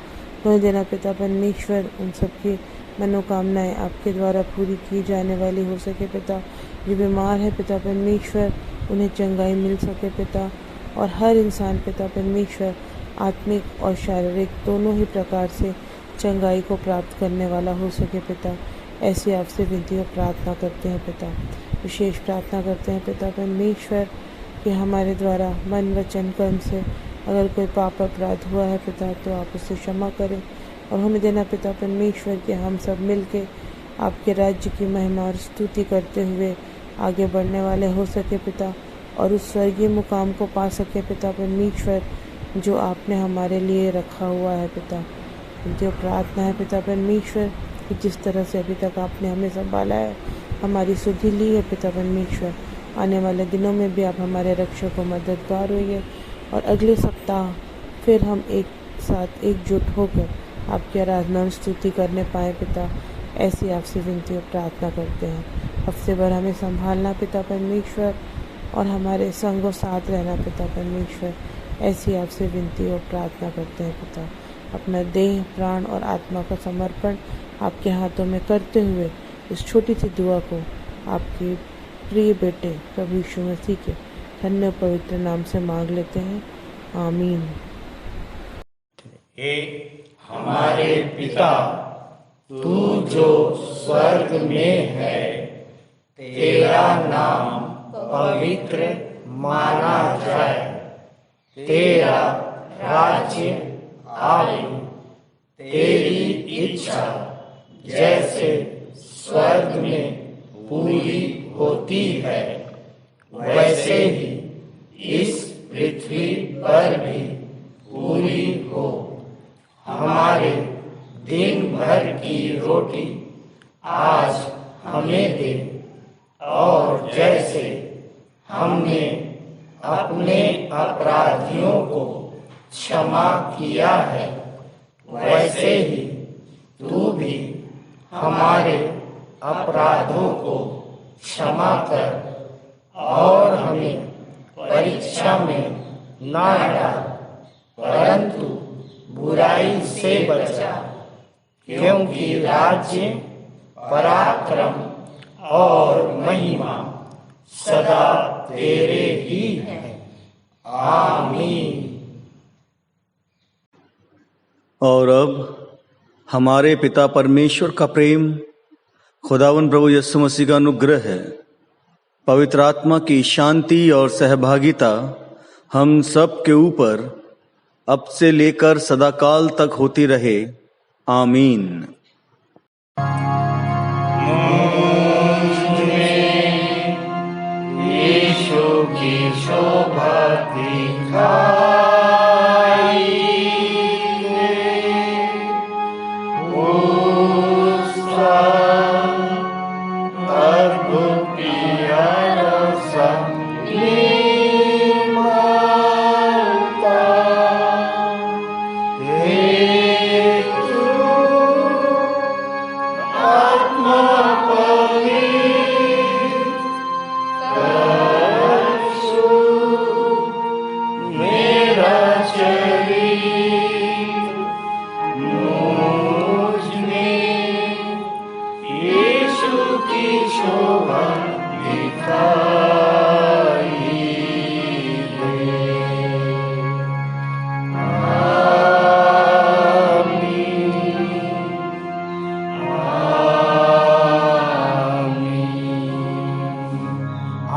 होने देना पिता परमेश्वर, उन सब की मनोकामनाएं आपके द्वारा पूरी की जाने वाली हो सके पिता। जो बीमार है पिता परमेश्वर, उन्हें चंगाई मिल सके पिता। और हर इंसान पिता परमेश्वर आत्मिक और शारीरिक दोनों ही प्रकार से चंगाई को प्राप्त करने वाला हो सके पिता। ऐसी आपसे विनती और प्रार्थना करते हैं पिता। विशेष प्रार्थना करते हैं पिता परमेश्वर कि हमारे द्वारा मन वचन कर्म से अगर कोई पाप अपराध हुआ है पिता, तो आप उसे क्षमा करें। और हमें देना पिता परमेश्वर के हम सब मिलके आपके राज्य की महिमा और स्तुति करते हुए आगे बढ़ने वाले हो सके पिता, और उस स्वर्गीय मुकाम को पा सके पिता परमेश्वर जो आपने हमारे लिए रखा हुआ है पिता। जो प्रार्थना है पिता परमेश्वर कि जिस तरह से अभी तक आपने हमें संभाला है, हमारी सुधि ली है पिता परमेश्वर, आने वाले दिनों में भी आप हमारे रक्षक को मददगार होइए और अगले सप्ताह फिर हम एक साथ एकजुट होकर आपकी आराधना और स्तुति करने पाए पिता। ऐसी आपसे विनती और प्रार्थना करते हैं। हफ्ते भर हमें संभालना पिता परमेश्वर और हमारे संगों साथ रहना पिता परमेश्वर। ऐसी आपसे विनती और प्रार्थना करते हैं पिता। अपना देह, प्राण और आत्मा का समर्पण आपके हाथों में करते हुए इस छोटी सी दुआ को आपके प्रिय बेटे प्रभु यीशु मसीह के धन्य पवित्र नाम से मांग लेते हैं, आमीन। हे हमारे पिता, तू जो स्वर्ग में है, तेरा नाम पवित्र माना जाए, तेरा राज्य आए, तेरी इच्छा जैसे स्वर्ग में पूरी होती है वैसे ही इस पृथ्वी पर भी पूरी हो। हमारे दिन भर की रोटी आज हमें दे, और जैसे हमने अपने अपराधियों को क्षमा किया है वैसे ही तू भी हमारे अपराधों को क्षमा कर, और हमें परीक्षा में ना डाल परंतु बुराई से बचा, क्योंकि राज्य, पराक्रम और महिमा सदा तेरे ही हैं। आमीन। और अब हमारे पिता परमेश्वर का प्रेम, खुदावन प्रभु यीशु मसीह का अनुग्रह है, पवित्र आत्मा की शांति और सहभागिता हम सब के ऊपर अब से लेकर सदाकाल तक होती रहे। आमीन। यीशु की शोभा दिखाई, उसका अद्भुत प्यारा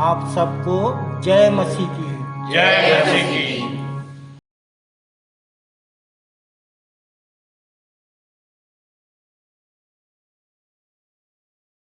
आप सबको जय मसीह की। जय मसीह की।